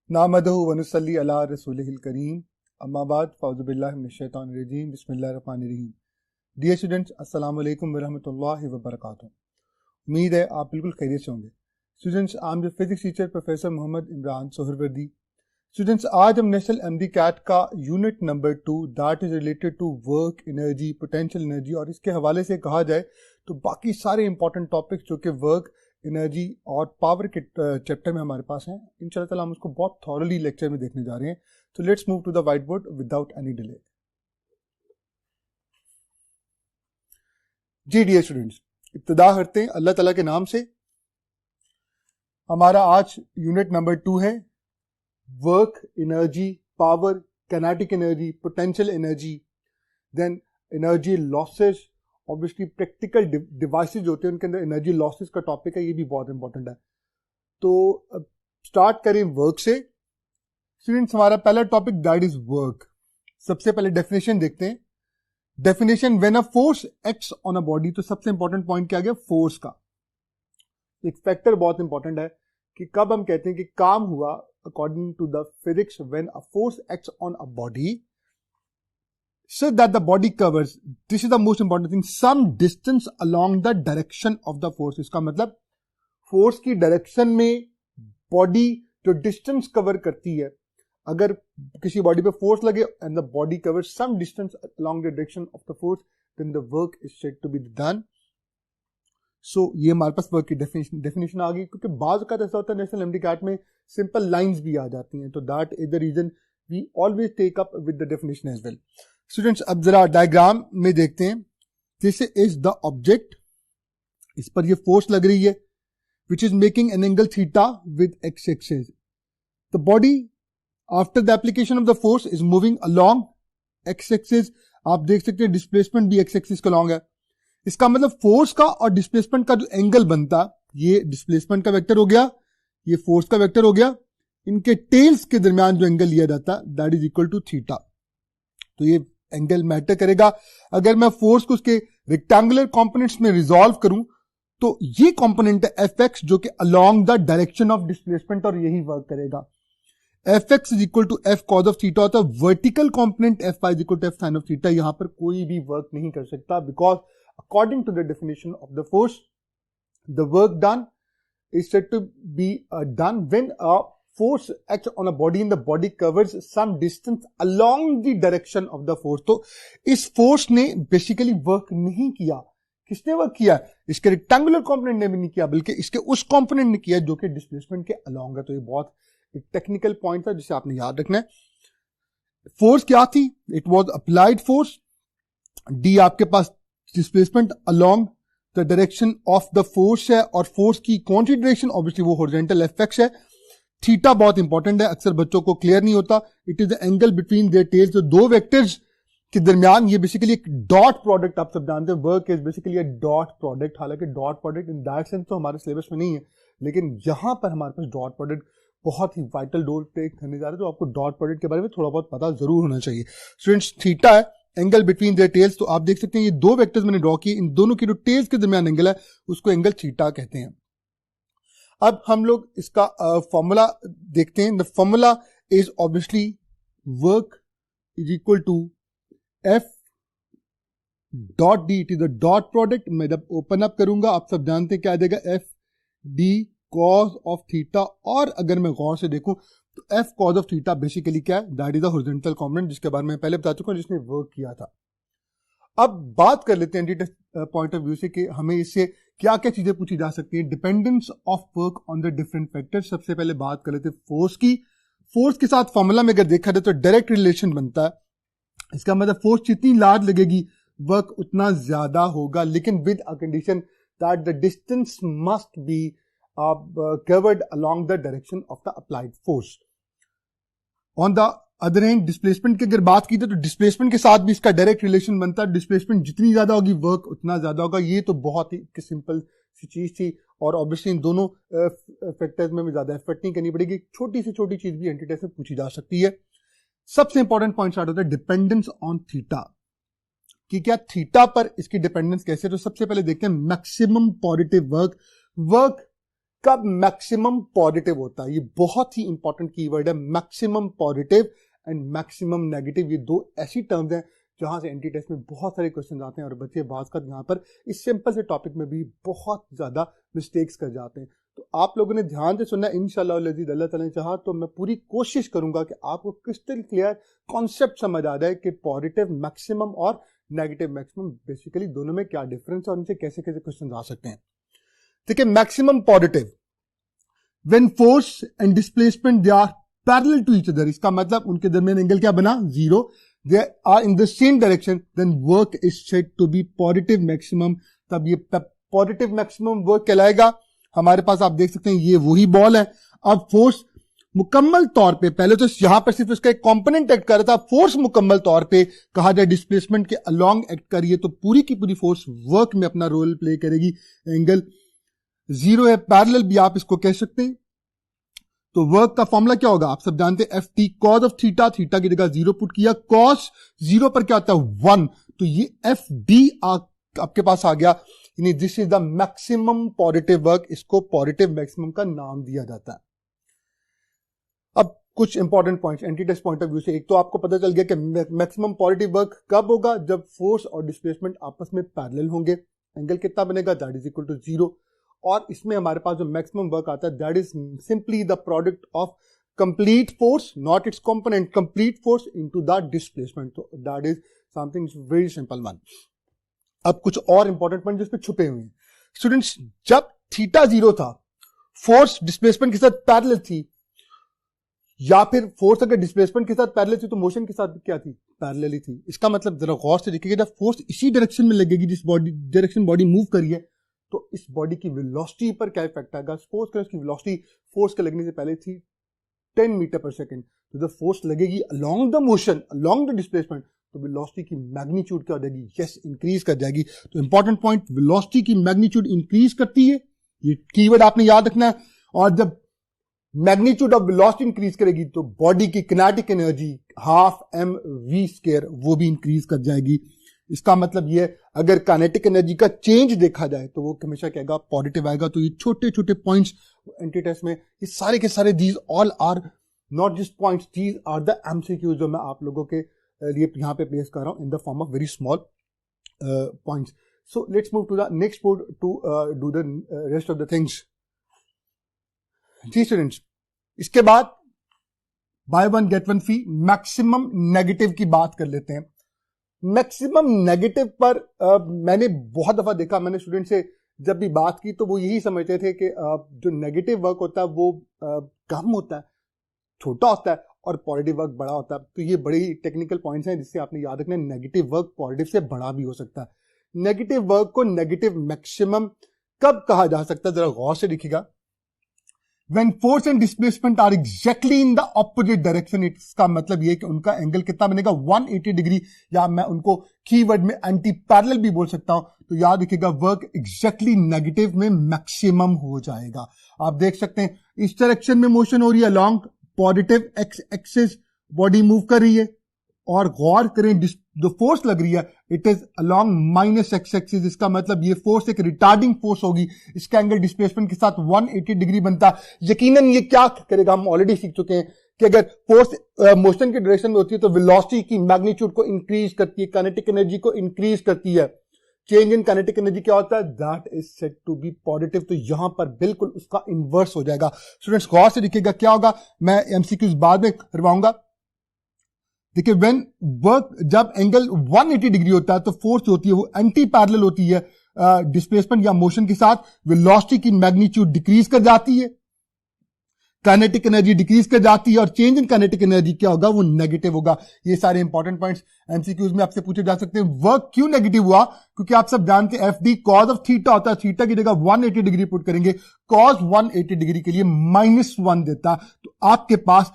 नामदहु व नुसल्ली अला रसूलिहिल करीम अम्मा बाद फ़ौज़ु बिल्लाहि मिनश शैतानिर रजीम बिस्मिल्लाहिर रहमानिर रहीम। डियर स्टूडेंट्स, अस्सलाम वालेकुम व रहमतुल्लाहि व बरकातुहू। उम्मीद है आप बिल्कुल खैरियत से होंगे। Students, I am the physics teacher professor Muhammad Imran Suhrawardy. Students, आज हम नेशनल एमडी कैट का unit number 2 that is related to work energy, potential energy और इसके हवाले से कहा जाए तो बाकी सारे इंपॉर्टेंट टॉपिक्स जो कि वर्क एनर्जी और पावर के चैप्टर में हमारे पास हैं, इंशाल्लाह ताला हम उसको बहुत थॉरली लेक्चर में देखने जा रहे हैं। तो let's move to the white board without any delay. जी डियर स्टूडेंट्स, इब्तिदा करते हैं अल्लाह ताला के नाम से। हमारा आज यूनिट नंबर 2 है work energy, power, kinetic energy, potential energy, then energy losses. Obviously practical devices होते हैं उनके अंदर एनर्जी लॉसेस का टॉपिक है, ये भी बहुत इंपॉर्टेंट है। तो स्टार्ट करें वर्क से। स्टूडेंट्स, हमारा पहला टॉपिक दैट इज वर्क। सबसे पहले डेफिनेशन देखते हैं। Definition, when a force acts on a body, तो सबसे इंपॉर्टेंट पॉइंट क्या गया, फोर्स का। एक फैक्टर बहुत इंपॉर्टेंट है कि कब हम कहते हैं कि काम हुआ according to the physics, when a force acts on a body so that the body covers, this is the most important thing, some distance along the direction of the force। इसका मतलब फोर्स की direction में body जो distance cover करती है, अगर किसी body पे फोर्स लगे and the body cover some distance along the direction of the force, then the work is said to be done। सो ये हमारे पास वर्क की डेफिनेशन आ गई, क्योंकि बाज का ऐसा होता है नेशनल एमडी कैट में सिंपल लाइंस भी आ जाती हैं, तो that is the reason we always take up with the definition as well. Students, अब जरा डायग्राम में देखते हैं। दिस इज द ऑब्जेक्ट, इस पर ये फोर्स लग रही है which is making an angle theta with x axis. The body after the application of the force is moving along x axis. आप देख सकते हैं डिस्प्लेसमेंट भी एक्स एक्सिस के अलोंग है। इसका मतलब फोर्स का और डिस्प्लेसमेंट का जो एंगल बनता, ये डिस्प्लेसमेंट का वेक्टर हो गया, ये फोर्स का वेक्टर हो गया, इनके टेल्स के दरमियान जो एंगल लिया जाता that is equal to theta. तो ये एंगल मैटर करेगा। अगर मैं फोर्स को उसके रेक्टेंगुलर कंपोनेंट्स में रिजॉल्व करूं तो ये कंपोनेंट है एफ एक्स, जो कि along the direction of displacement, और यही वर्क करेगा। F x is equal to F cos of theta होता है। Vertical component F y is equal to F sine of theta. यहां पर कोई भी वर्क नहीं कर सकता, because according to the definition of the force, the work done is said to be done when a force acts on a body and the body covers some distance along the direction of the force। तो इस force ने basically work नहीं किया। किसने work किया? इसके rectangular component ने भी नहीं किया, बल्कि इसके उस कंपोनेंट ने किया जो कि डिस्प्लेसमेंट के अलोंग है। तो ये बहुत एक टेक्निकल पॉइंट था जिसे आपने याद रखना है। फोर्स क्या थी? It was applied force. D आपके पास displacement along the direction of the force है, और फोर्स की कौन सी डायरेक्शन? ऑब्वियसली वो हॉरिजॉन्टल एफ एक्स है। थीटा बहुत इंपॉर्टेंट है, अक्सर बच्चों को क्लियर नहीं होता। It is the angle between their tails. जो दो वेक्टर्स के दरमियान, ये बेसिकली एक डॉट प्रोडक्ट, आप सब जानते हैं work is basically a dot product. हालांकि dot product in that sense तो हमारे सिलेबस में नहीं है, लेकिन यहां पर हमारे पास डॉट प्रोडक्ट बहुत ही वाइटल रोल प्ले करने जा रहे हैं, तो आपको डॉट प्रोडक्ट के बारे में थोड़ा बहुत पता जरूर होना चाहिए। स्टूडेंट्स, थीटा है एंगल बिटवीन देयर टेल्स। तो आप देख सकते हैं ये दो वेक्टर्स मैंने ड्रॉ किए, इन दोनों की जो टेल्स के दरमियान एंगल है उसको एंगल थीटा कहते हैं। अब हम लोग इसका फॉर्मूला देखते हैं। The formula is obviously work is equal to F dot d. It is the dot product. मैं जब ओपन अप करूंगा आप सब जानते हैं क्या आ जाएगा, F D cos of theta. और अगर मैं गौर से देखूं तो F cos of theta basically क्या है? That is the horizontal component, जिसके बारे में पहले बता चुका हूं, जिसने वर्क किया था। अब बात कर लेते हैं एंटी पॉइंट ऑफ व्यू से कि हमें इससे क्या क्या चीजें पूछी जा सकती हैं। Dependence of work on the different factors. सबसे पहले बात कर लेते हैं फोर्स की। फोर्स के साथ फॉर्मूला में अगर देखा जाए तो डायरेक्ट रिलेशन बनता है। इसका मतलब फोर्स जितनी लार्ज लगेगी वर्क उतना ज्यादा होगा, लेकिन with a condition that the distance must be covered along the direction of the applied force। On the other hand, displacement की अगर बात की तो डिस्प्लेसमेंट के साथ भी इसका डायरेक्ट रिलेशन बनता है। डिस्प्लेसमेंट जितनी ज्यादा होगी वर्क उतना ज्यादा होगा। ये तो बहुत ही सिंपल सी चीज थी, और ऑब्वियसली इन दोनों फैक्टर्स में ज्यादा एफर्ट नहीं करनी पड़ेगी। छोटी से छोटी चीज भी एंटी टेस्ट में पूछी जा सकती है। सबसे इंपॉर्टेंट पॉइंट स्टार्ट होता है डिपेंडेंस ऑन थीटा, कि क्या थीटा पर इसकी डिपेंडेंस कैसे। तो सबसे पहले देखते हैं मैक्सिमम पॉजिटिव वर्क। कब मैक्सिमम पॉजिटिव होता है। ये बहुत ही इंपॉर्टेंट कीवर्ड है, maximum positive and maximum negative. ये दो ऐसी टर्म्स हैं जहां से एंटी टेस्ट में बहुत सारे क्वेश्चन आते हैं और बच्चे बात का यहाँ पर इस सिंपल से टॉपिक में भी बहुत ज्यादा मिस्टेक्स कर जाते हैं। तो आप लोगों ने ध्यान से सुनना, इंशाअल्लाह अल्लाह ताला ने चाहा तो मैं पूरी कोशिश करूंगा कि आपको क्रिस्टल क्लियर कॉन्सेप्ट समझ आ जाए कि पॉजिटिव मैक्सिमम और नेगेटिव मैक्सिमम बेसिकली दोनों में क्या डिफरेंस है और उनसे कैसे कैसे क्वेश्चन आ सकते हैं। देखिए, maximum positive when force and displacement they are parallel to each other, इसका मतलब उनके दरमियान एंगल क्या बना, zero. They are in the same direction, then work is said to be positive maximum। तब ये positive maximum work कहलाएगा। हमारे पास आप देख सकते हैं ये वही बॉल है। अब फोर्स मुकम्मल तौर पे, पहले तो यहां पर सिर्फ इसका एक कंपोनेंट एक्ट कर रहा था, फोर्स मुकम्मल तौर पे कहा जाए डिस्प्लेसमेंट के अलोंग एक्ट करिए तो पूरी की पूरी फोर्स वर्क में अपना रोल प्ले करेगी। एंगल जीरो है, पैरेलल भी आप इसको कह सकते हैं। तो वर्क का फॉर्मूला क्या होगा, आप सब जानते हैं, F T cause of theta, theta की जगह जीरो पुट किया, कॉस जीरो पर क्या होता है, वन, तो ये एफ डी आपके पास आ गया। यानी this is the maximum positive work, इसको पॉजिटिव मैक्सिमम का नाम दिया जाता है। अब कुछ important points entry test point of view से, एक तो आपको पता चल गया कि मैक्सिमम पॉजिटिव वर्क कब होगा, जब फोर्स और डिस्प्लेसमेंट आपस में पैरेलल होंगे। एंगल कितना बनेगा, that is equal to zero. और इसमें हमारे पास जो मैक्सिमम वर्क आता है that is simply the product of complete force, not its component, complete force into the displacement. तो that is something very simple one. अब कुछ और इंपॉर्टेंट पॉइंट जिसपे छुपे हुए हैं स्टूडेंट्स, जब थीटा जीरो था, फोर्स डिस्प्लेसमेंट के साथ पैरेलल थी, या फिर फोर्स अगर डिस्प्लेसमेंट के साथ पैरेलल थी तो मोशन के साथ क्या थी, पैरेलल ही थी। इसका मतलब जरा गौर से देखिएगा, जब फोर्स इसी डायरेक्शन में लगेगी जिस बॉडी डायरेक्शन बॉडी मूव करी है, तो इस बॉडी की वेलोसिटी पर क्या इफेक्ट आएगा। सपोज करें उसकी वेलोसिटी फोर्स के लगने से पहले थी 10 मीटर पर सेकंड, तो जब फोर्स लगेगी along the motion, along the displacement, तो वेलोसिटी की मैग्नीट्यूड क्या हो जाएगी, यस, इंक्रीज कर जाएगी। तो इंपॉर्टेंट पॉइंट, वेलोसिटी की मैग्नीट्यूड इंक्रीज करती है, ये कीवर्ड आपने याद रखना है। और जब मैग्नीट्यूड ऑफ वेलोसिटी इंक्रीज करेगी तो बॉडी की kinetic energy half m v square वो भी इंक्रीज कर जाएगी। इसका मतलब ये, अगर काइनेटिक एनर्जी का चेंज देखा जाए तो वो हमेशा कहेगा पॉजिटिव आएगा। तो ये छोटे छोटे पॉइंट्स एंटी टेस्ट में, ये सारे के सारे these all are not just points, these are the MCQs जो मैं आप लोगों के लिए यहाँ पे प्लेस कर रहा हूँ in the form of very small points. So let's move to the next board to do the rest of the things. जी स्टूडेंट्स, इसके बाद buy one get one free maximum negative की बात कर लेते हैं। मैक्सिमम नेगेटिव पर मैंने बहुत दफा देखा, मैंने स्टूडेंट से जब भी बात की तो वो यही समझते थे कि जो नेगेटिव वर्क होता है वो कम होता है, छोटा होता है, और पॉजिटिव वर्क बड़ा होता है। तो ये बड़े ही टेक्निकल पॉइंट्स हैं जिससे आपने याद रखना है, नेगेटिव वर्क पॉजिटिव से बड़ा भी हो सकता है। नेगेटिव वर्क को नेगेटिव मैक्सिमम कब कहा जा सकता है, जरा गौर से देखिएगा। When force and displacement are exactly in the opposite direction, इसका मतलब ये कि उनका एंगल कितना बनेगा, 180 डिग्री, या मैं उनको कीवर्ड में एंटी पैरेलल भी बोल सकता हूं। तो याद रखिएगा, वर्क एग्जैक्टली नेगेटिव में मैक्सिमम हो जाएगा। आप देख सकते हैं इस डायरेक्शन में मोशन हो रही है, along positive x axis body move कर रही है, और गौर करें जो फोर्स लग रही है it is along minus x axis. इसका मतलब ये फोर्स एक रिटार्डिंग फोर्स होगी, इसका एंगल डिस्प्लेसमेंट के साथ 180 डिग्री बनता है। यकीनन ये क्या करेगा, हम ऑलरेडी सीख चुके हैं कि अगर फोर्स मोशन के डायरेक्शन में होती है तो वेलोसिटी की मैग्नीट्यूड को इंक्रीज करती है, काइनेटिक एनर्जी को इंक्रीज करती है। चेंज इन काइनेटिक एनर्जी क्या होता है, that is said to be positive. तो यहां पर बिल्कुल उसका इनवर्स हो जाएगा। स्टूडेंट्स गौर से देखिएगा क्या होगा, मैं एमसीक्यूज बाद में करवाऊंगा। देखिए, व्हेन वर्क, जब एंगल 180 डिग्री होता है तो फोर्स होती है वो एंटी पैरेलल होती है डिस्प्लेसमेंट या मोशन के साथ, वेलोसिटी की मैग्नीट्यूड डिक्रीज कर जाती है, काइनेटिक एनर्जी डिक्रीज कर जाती है, और चेंज इन काइनेटिक एनर्जी क्या होगा, वो नेगेटिव होगा। ये सारे इंपॉर्टेंट पॉइंट्स एमसीक्यूज में आपसे पूछे जा सकते हैं। वर्क क्यों नेगेटिव हुआ, क्योंकि आप सब जानते हैं F D cause of theta होता है, थीटा की जगह 180 डिग्री पुट करेंगे, कॉज 180 डिग्री के लिए -1 देता। तो आपके पास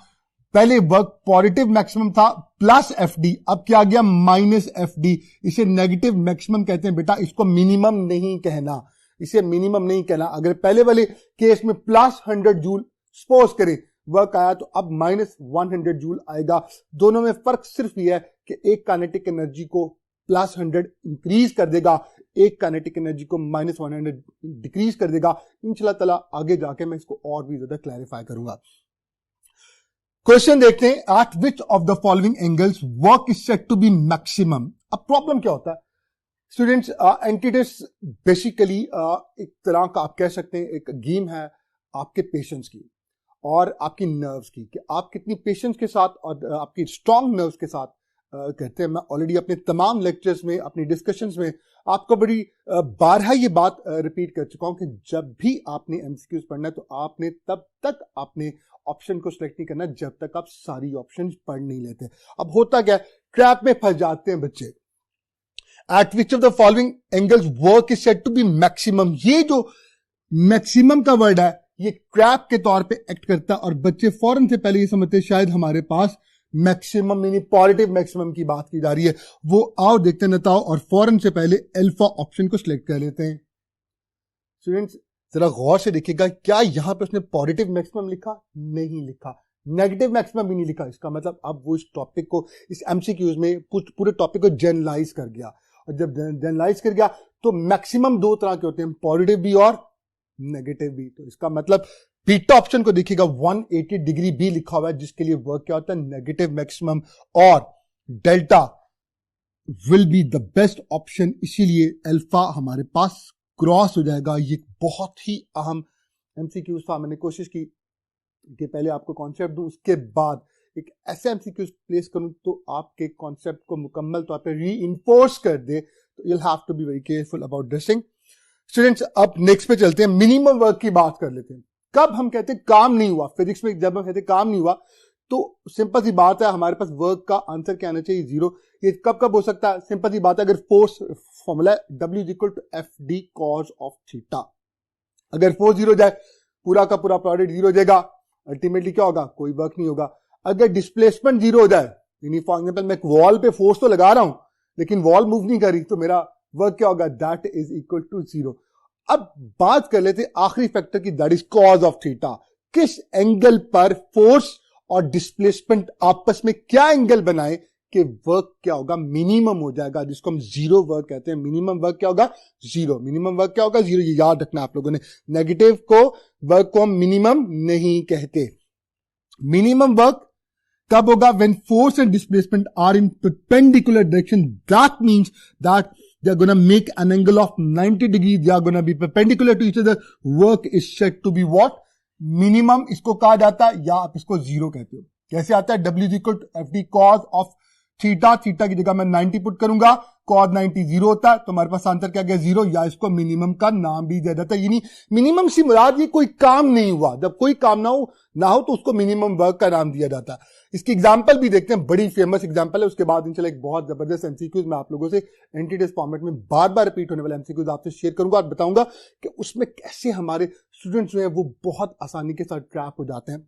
पहले वर्क पॉजिटिव मैक्सिमम था प्लस एफ डी, अब क्या आ गया माइनस एफ डी। इसे नेगेटिव मैक्सिमम कहते हैं बेटा, इसको मिनिमम नहीं कहना, इसे मिनिमम नहीं कहना। अगर पहले वाले केस में प्लस 100 जूल सपोज करें वर्क आया, तो अब -100 जूल आएगा। दोनों में फर्क सिर्फ यह है कि एक काइनेटिक एनर्जी को +100 इंक्रीज कर देगा, एक काइनेटिक एनर्जी को -100 डिक्रीज कर देगा। इंशाल्लाह ताला आगे जाके मैं इसको और भी ज्यादा क्लैरिफाई करूंगा। क्वेश्चन देखते हैं, at which of the following angles work is said to be maximum. अब प्रॉब्लम क्या होता है स्टूडेंट्स, एंटीटेस बेसिकली एक तरह का आप कह सकते हैं एक गेम है आपके पेशेंस की और आपकी नर्व्स की, कि आप कितनी पेशेंस के साथ और आपकी स्ट्रांग नर्व्स के साथ कहते हैं। मैं ऑलरेडी अपने तमाम लेक्चर्स में, अपनी डिस्कशंस में आपको बड़ी बारहा ये बात रिपीट कर चुका हूं कि जब भी आपने एमसीक्यूज पढ़ना है तो आपने तब तक आपने ऑप्शन को सिलेक्ट नहीं करना जब तक आप सारी ऑप्शंस पढ़ नहीं लेते। अब होता क्या है, ट्रैप में फंस जाते हैं बच्चे। At which of the following angles work is said to be maximum, ये जो मैक्सिमम का वर्ड है ये ट्रैप के तौर पे एक्ट करता है और बच्चे फौरन से पहले ये समझते हैं शायद हमारे पास मैक्सिमम यानी पॉजिटिव मैक्सिमम की बात की जा रही है। वो आओ देखते नताओ और फौरन से पहले अल्फा ऑप्शन को सिलेक्ट कर लेते हैं। स्टूडेंट्स जरा गौर से देखिएगा, क्या यहां पे उसने पॉजिटिव मैक्सिमम लिखा? नहीं लिखा। नेगेटिव मैक्सिमम भी नहीं लिखा। इसका मतलब अब वो इस टॉपिक को, इस एमसीक्यूज में पूरे टॉपिक को जनरलाइज कर गया, और जब जनरलाइज कर गया तो मैक्सिमम दो तरह के होते हैं, पॉजिटिव भी और नेगेटिव भी। तो इसका मतलब बीटा ऑप्शन को देखिएगा 180 डिग्री बी लिखा हुआ है, जिसके लिए वर्क क्या होता है? नेगेटिव मैक्सिमम, और delta will be the best option, इसीलिए अल्फा हमारे पास क्रॉस हो जाएगा। ये बहुत ही अहम एमसीक्यूज था। मैंने कोशिश की कि पहले आपको कॉन्सेप्ट दूं, उसके बाद एक ऐसे एमसीक्यूज प्लेस करूं तो आपके कॉन्सेप्ट को मुकम्मल तौर पे रीइंफोर्स कर दे। तो you'll have to be very careful about this thing. Students अब नेक्स्ट पे चलते हैं, मिनिमम वर्क की बात कर लेते हैं। कब हम कहते हैं काम नहीं हुआ, फिजिक्स में जब हम कहते हैं काम नहीं हुआ तो सिंपल सी बात है हमारे पास वर्क का आंसर क्या आना चाहिए? 0। ये कब हो सकता है? सिंपल सी बात है, अगर फोर्स फॉर्मूला है W is equal to FD cos of theta, अगर फोर्स 0 जाए पूरा का पूरा प्रोडक्ट 0 हो जाएगा, अल्टीमेटली क्या होगा? कोई वर्क नहीं होगा। अगर डिस्प्लेसमेंट 0 हो जाए, यानी फॉर एग्जाम्पल मैं एक वॉल पे फोर्स तो लगा रहा हूं लेकिन वॉल मूव नहीं कर रही, तो मेरा वर्क क्या होगा? That is equal to 0। अब बात कर लेते हैं आखिरी फैक्टर की, that is cos of theta. किस एंगल पर फोर्स और डिस्प्लेसमेंट आपस में क्या एंगल बनाए कि वर्क क्या होगा? मिनिमम हो जाएगा, जिसको हम 0 वर्क कहते हैं। मिनिमम वर्क क्या होगा? 0। मिनिमम वर्क क्या होगा? 0। ये याद रखना आप लोगों ने। नेगेटिव को वर्क को हम मिनिमम नहीं कहते। मिनिमम वर्क कब होगा? when force and displacement are in perpendicular direction, that means that they are going to make an angle of 90 degrees, they are going to be perpendicular to each other. Work is said to be what? Minimum इसको कहा जाता है, या आप इसको 0 कहते हो। कैसे आता है? W is equal to FD cos of theta, theta की जगह मैं 90 पुट करूंगा, cos 90 0 होता है, तो हमारे पास आंसर क्या गया? 0, या इसको मिनिमम का नाम भी दिया जाता है। यानी मिनिमम से मुराद ये कोई काम नहीं हुआ। जब कोई काम ना हो तो उसको मिनिमम वर्क का नाम दिया जाता है। इसकी एग्जांपल भी देखते हैं, बड़ी फेमस एग्जांपल है। उसके बाद इंशाल्लाह एक बहुत जबरदस्त एमसीक्यूज मैं आप लोगों से एंटीटेस फॉर्मेट में बार बार रिपीट होने वाले एमसीक्यूज आपसे शेयर करूंगा और बताऊंगा कि उसमें कैसे हमारे स्टूडेंट्स जो हैं वो बहुत आसानी के साथ ट्रैप हो जाते हैं।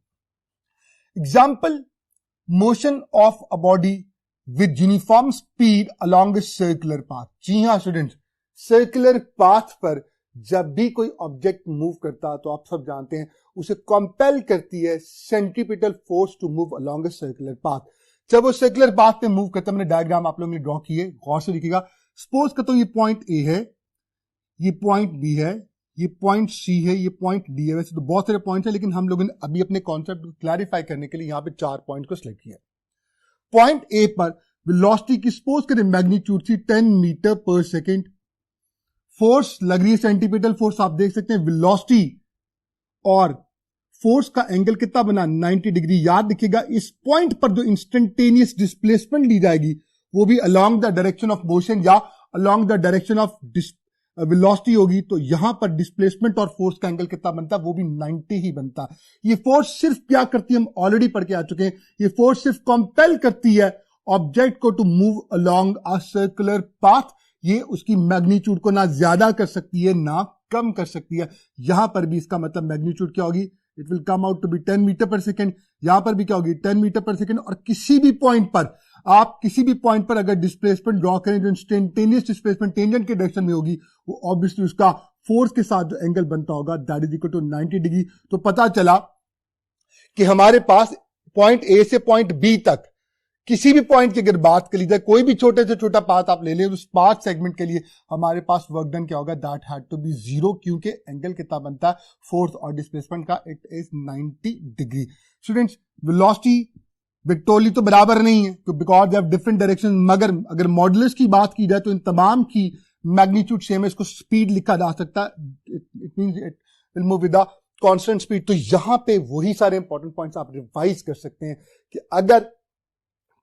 Example, motion of a body with uniform speed along a circular path। जी हाँ स्टूडेंट्स, सर्कुलर पाथ पर जब भी कोई ऑब्जेक्ट मूव करता है तो आप सब जानते हैं उसे कंपेल करती है centripetal force to move along a circular path. जब वो सर्कुलर पाथ पे मूव करता है, मैंने डायग्राम आप लोगों ने ड्रॉ किए, गौर से देखिएगा। सपोज करता हूं ये पॉइंट ए है, ये पॉइंट बी है, ये पॉइंट सी है, ये पॉइंट डी है। वैसे तो बहुत सारे पॉइंट है लेकिन हम लोगों ने अभी अपने कॉन्सेप्ट को क्लैरिफाई करने के लिए यहां पे 4 पॉइंट को सिलेक्ट किया। पॉइंट ए पर वेलोसिटी की सपोज करें मैग्नीट्यूड थी 10 मीटर पर सेकेंड, फोर्स लग रही है सेंटीपिटल फोर्स, आप देख सकते हैं वेलोसिटी और फोर्स का एंगल कितना बना? 90 डिग्री। याद रखिएगा इस पॉइंट पर जो इंस्टेंटेनियस डिस्प्लेसमेंट ली जाएगी वो भी along the direction of motion या along the direction of velocity होगी। तो यहां पर डिस्प्लेसमेंट और फोर्स का एंगल कितना बनता है? वो भी 90 ही बनता है। ये फोर्स सिर्फ क्या करती है? हम ऑलरेडी पढ़ के आ चुके हैं। ये फोर्स सिर्फ कंपेल करती है ऑब्जेक्ट को to move along a circular path. ये उसकी मैग्नीट्यूड को ना ज्यादा कर सकती है ना कम कर सकती है। यहां पर भी इसका मतलब मैग्नीट्यूड क्या होगी? It will come out to be 10 metre per second. यहां पर भी क्या होगी? 10 मीटर पर सेकेंड। और किसी भी पॉइंट पर आप किसी भी पॉइंट पर अगर डिस्प्लेसमेंट ड्रॉ करें जो इंस्टेंटेनियस डिस्प्लेसमेंट टेंजेंट के डायरेक्शन में होगी, वो ऑब्वियसली उसका फोर्स के साथ जो एंगल बनता होगा that is equal to 90 degree. तो पता चला कि हमारे पास पॉइंट ए से पॉइंट बी तक किसी भी पॉइंट की अगर बात कर ली जाए, कोई भी छोटे से छोटा पाथ आप ले लें, उस पाथ सेगमेंट के लिए हमारे पास वर्क डन क्या होगा, दैट हैड टू बी 0, क्योंकि एंगल कितना बनता है फोर्स और डिस्प्लेसमेंट का, it is 90 degree. Students velocity vectorially तो बराबर नहीं है, तो बिकॉज ऑफ डिफरेंट डायरेक्शन, मगर अगर मॉडुलस की बात की जाए तो इन तमाम की मैग्नीट्यूड सेम है, इसको स्पीड लिखा जा सकता है, it means it will move with the constant speed. तो यहां पे वही सारे इंपॉर्टेंट पॉइंट्स आप रिवाइज कर सकते हैं कि अगर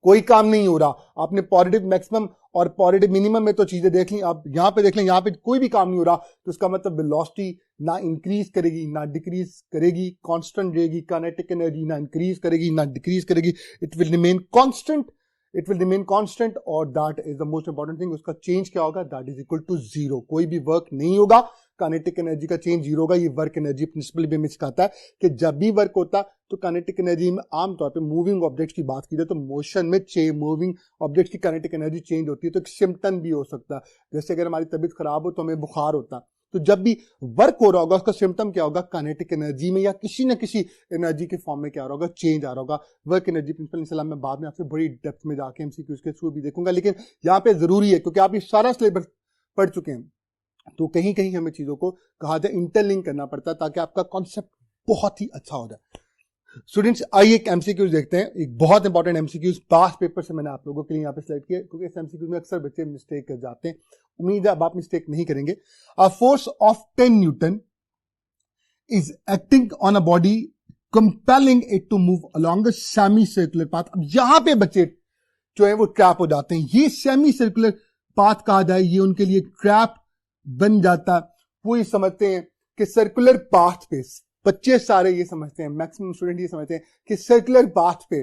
कोई काम नहीं हो रहा, आपने पॉजिटिव मैक्सिमम और पॉजिटिव मिनिमम में तो चीजें देख ली, आप यहां पे देख लें, यहां पे कोई भी काम नहीं हो रहा, तो इसका मतलब वेलोसिटी ना इंक्रीज करेगी ना डिक्रीज करेगी, कांस्टेंट रहेगी, काइनेटिक एनर्जी ना इंक्रीज करेगी ना डिक्रीज करेगी, it will remain constant, it will remain constant, और that is the most important thing. उसका चेंज क्या होगा, दैट इज इक्वल टू 0, कोई भी वर्क नहीं होगा, काइनेटिक एनर्जी का चेंज 0 होगा। ये वर्क एनर्जी प्रिंसिपल भी हमें सिखाता है कि जब भी वर्क होता है तो काइनेटिक एनर्जी में आमतौर पे मूविंग ऑब्जेक्ट्स की बात की जाए तो मोशन में मूविंग ऑब्जेक्ट्स की काइनेटिक एनर्जी चेंज होती है। तो एक सिम्पटम भी हो सकता है, जैसे अगर हमारी तबीयत खराब हो तो हमें बुखार होता है, तो जब भी वर्क हो रहा होगा उसका सिम्टम क्या होगा, काइनेटिक एनर्जी में या किसी न किसी एनर्जी के फॉर्म में क्या होगा, चेंज आ रहा होगा। वर्क एनर्जी प्रिंसिपल इंशाल्लाह मैं बाद में आपसे बड़ी डेप्थ में जाके एमसीक्यूज के थ्रू भी देखूंगा, लेकिन यहाँ पे जरूरी है क्योंकि आप ये सारा सिलेबस पढ़ चुके हैं, तो कहीं कहीं हमें चीजों को कहा जाए इंटरलिंक करना पड़ता है ताकि आपका कॉन्सेप्ट बहुत ही अच्छा हो जाए। स्टूडेंट्स आइए एक एमसीक्यूज देखते हैं, एक बहुत इंपॉर्टेंट एमसीक्यूज पास्ट पेपर से मैंने आप लोगों के लिए यहाँ पे सिलेक्ट किया क्योंकि इस एमसीक्यूज में अक्सर बच्चे मिस्टेक कर जाते हैं, उम्मीद है अब आप मिस्टेक नहीं करेंगे। A force of 10 newton is acting on a body compelling it to move along a semi circular path. अब यहां पे बच्चे जो है वो ट्रैप हो जाते हैं, ये सेमी सर्कुलर पाथ कहा जाए, ये उनके लिए ट्रैप बन जाता। वो ये समझते हैं कि सर्कुलर पाथ पे, बच्चे सारे ये समझते हैं, मैक्सिमम स्टूडेंट ये समझते हैं कि सर्कुलर पाथ पे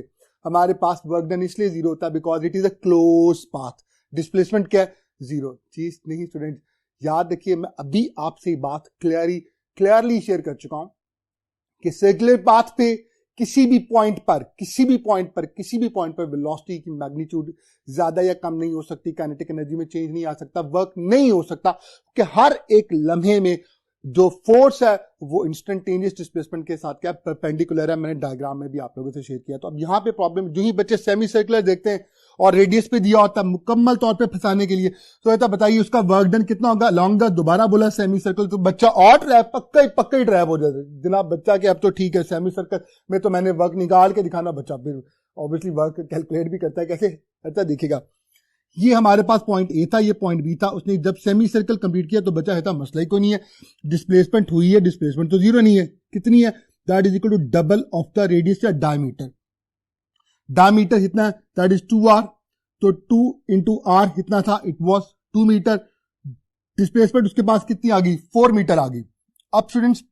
हमारे पास वर्क डन इसलिए 0 होता है because it is a close path, displacement क्या है 0। चीज नहीं स्टूडेंट, याद रखिए मैं अभी आपसे बात क्लियरली शेयर कर चुका हूं कि सर्कुलर पाथ पे किसी भी पॉइंट पर वेलोसिटी की मैग्नीट्यूड ज्यादा या कम नहीं हो सकती, काइनेटिक एनर्जी में चेंज नहीं आ सकता, वर्क नहीं हो सकता, कि हर एक लम्हे में जो फोर्स है वो इंस्टेंटेनियस डिस्प्लेसमेंट के साथ क्या परपेंडिकुलर है। मैंने डायग्राम में भी आप लोगों से शेयर किया। तो अब यहां पे प्रॉब्लम, जो ही बच्चे सेमी सर्कुलर देखते हैं और रेडियस पे दिया होता है मुकम्मल तौर पे फंसाने के लिए, तो ऐसा बताइए उसका वर्क डन कितना होगा लॉन्ग द, दोबारा बोला सेमी सर्कल, तो बच्चा और ट्रैप पक्का ही ट्रैप हो जाता है जनाब बच्चा के। अब तो ठीक है सेमी सर्कल में तो मैंने वर्क निकाल के दिखाना, बच्चा फिर ऑब्वियसली वर्क कैलकुलेट भी करता है, कैसे अच्छा देखिएगा। ये हमारे पास पॉइंट ए था, ये पॉइंट बी था, उसने जब सेमी सर्कल कंप्लीट किया तो बचा है था मसला ही कोई नहीं है, डिस्प्लेसमेंट हुई है, डिस्प्लेसमेंट तो 0 नहीं है, कितनी है, that is equal to double of the radius या डायमीटर। डायमीटर कितना है, दैट इज 2r, तो 2 इंटू आर कितना था, इट वॉज 2 मीटर। डिस्प्लेसमेंट उसके पास कितनी आ गई, 4 मीटर आ गई। अब स्टूडेंट्स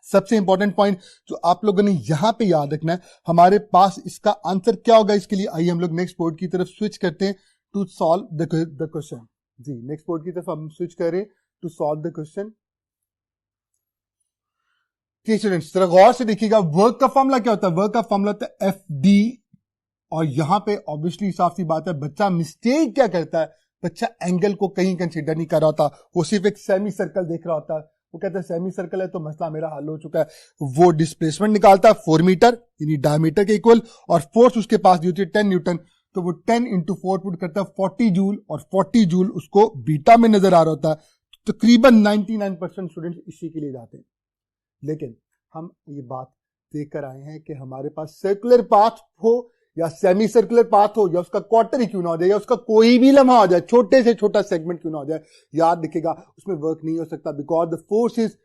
सबसे इंपॉर्टेंट पॉइंट जो आप लोगों ने यहां पे याद रखना है, हमारे पास इसका आंसर क्या होगा, इसके लिए आइए हम लोग नेक्स्ट बोर्ड की तरफ स्विच करते हैं टू सॉल्व द क्वेश्चन। जी नेक्स्ट बोर्ड की तरफ हम स्विच करें टू सॉल्व द क्वेश्चन। ठीक स्टूडेंट्स जरा गौर से देखिएगा, वर्क का फॉर्मूला क्या होता है, वर्क का फॉर्मूला होता है एफ डी, और यहां पे ऑब्वियसली साफ सी बात है बच्चा मिस्टेक क्या करता है, बच्चा एंगल को कहीं कंसीडर नहीं कर रहा होता, वो सिर्फ एक सेमी सर्कल देख रहा होता है, वो कहता है सेमी सर्कल है तो मसला मेरा हल हो चुका है। वो डिस्प्लेसमेंट निकालता है 4 मीटर यानी डायमीटर के इक्वल, और फोर्स उसके पास दी होती है 10 न्यूटन, तो वो 10 इंटू 4 पुट करता है 40 जूल, और 40 जूल उसको बीटा में नजर आ रहा होता है। तकरीबन 99% स्टूडेंट इसी के लिए जाते हैं, लेकिन हम ये बात देखकर आए हैं कि हमारे पास सर्कुलर पाथ हो या सेमी सर्कुलर पाथ हो या उसका क्वार्टर ही क्यों ना हो जाए या उसका कोई भी लम्हा हो जाए, छोटे से छोटा सेगमेंट क्यों ना हो जाए, याद रखिएगा उसमें वर्क नहीं हो सकता because the force is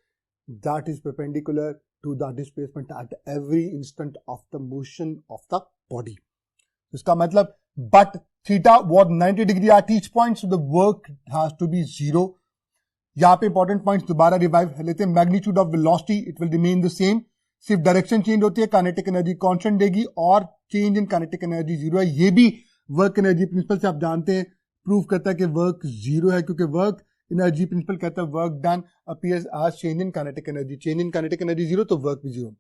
that is perpendicular to the displacement at every instant of the motion of the body. इसका मतलब but theta was 90 degree at each point, so the work has to be 0। यहां पे important points दोबारा revive लेते हैं, magnitude of velocity it will remain the same, सिर्फ direction change होती है, काइनेटिक एनर्जी कांस्टेंट देगी, और चेंज इन काइनेटिक एनर्जी 0 है। ये भी वर्क एनर्जी प्रिंसिपल से आप जानते हैं प्रूव करता है कि वर्क 0 है, क्योंकि वर्क एनर्जी प्रिंसिपल कहता है work done appears as change in kinetic energy, change in kinetic energy 0 तो वर्क भी 0।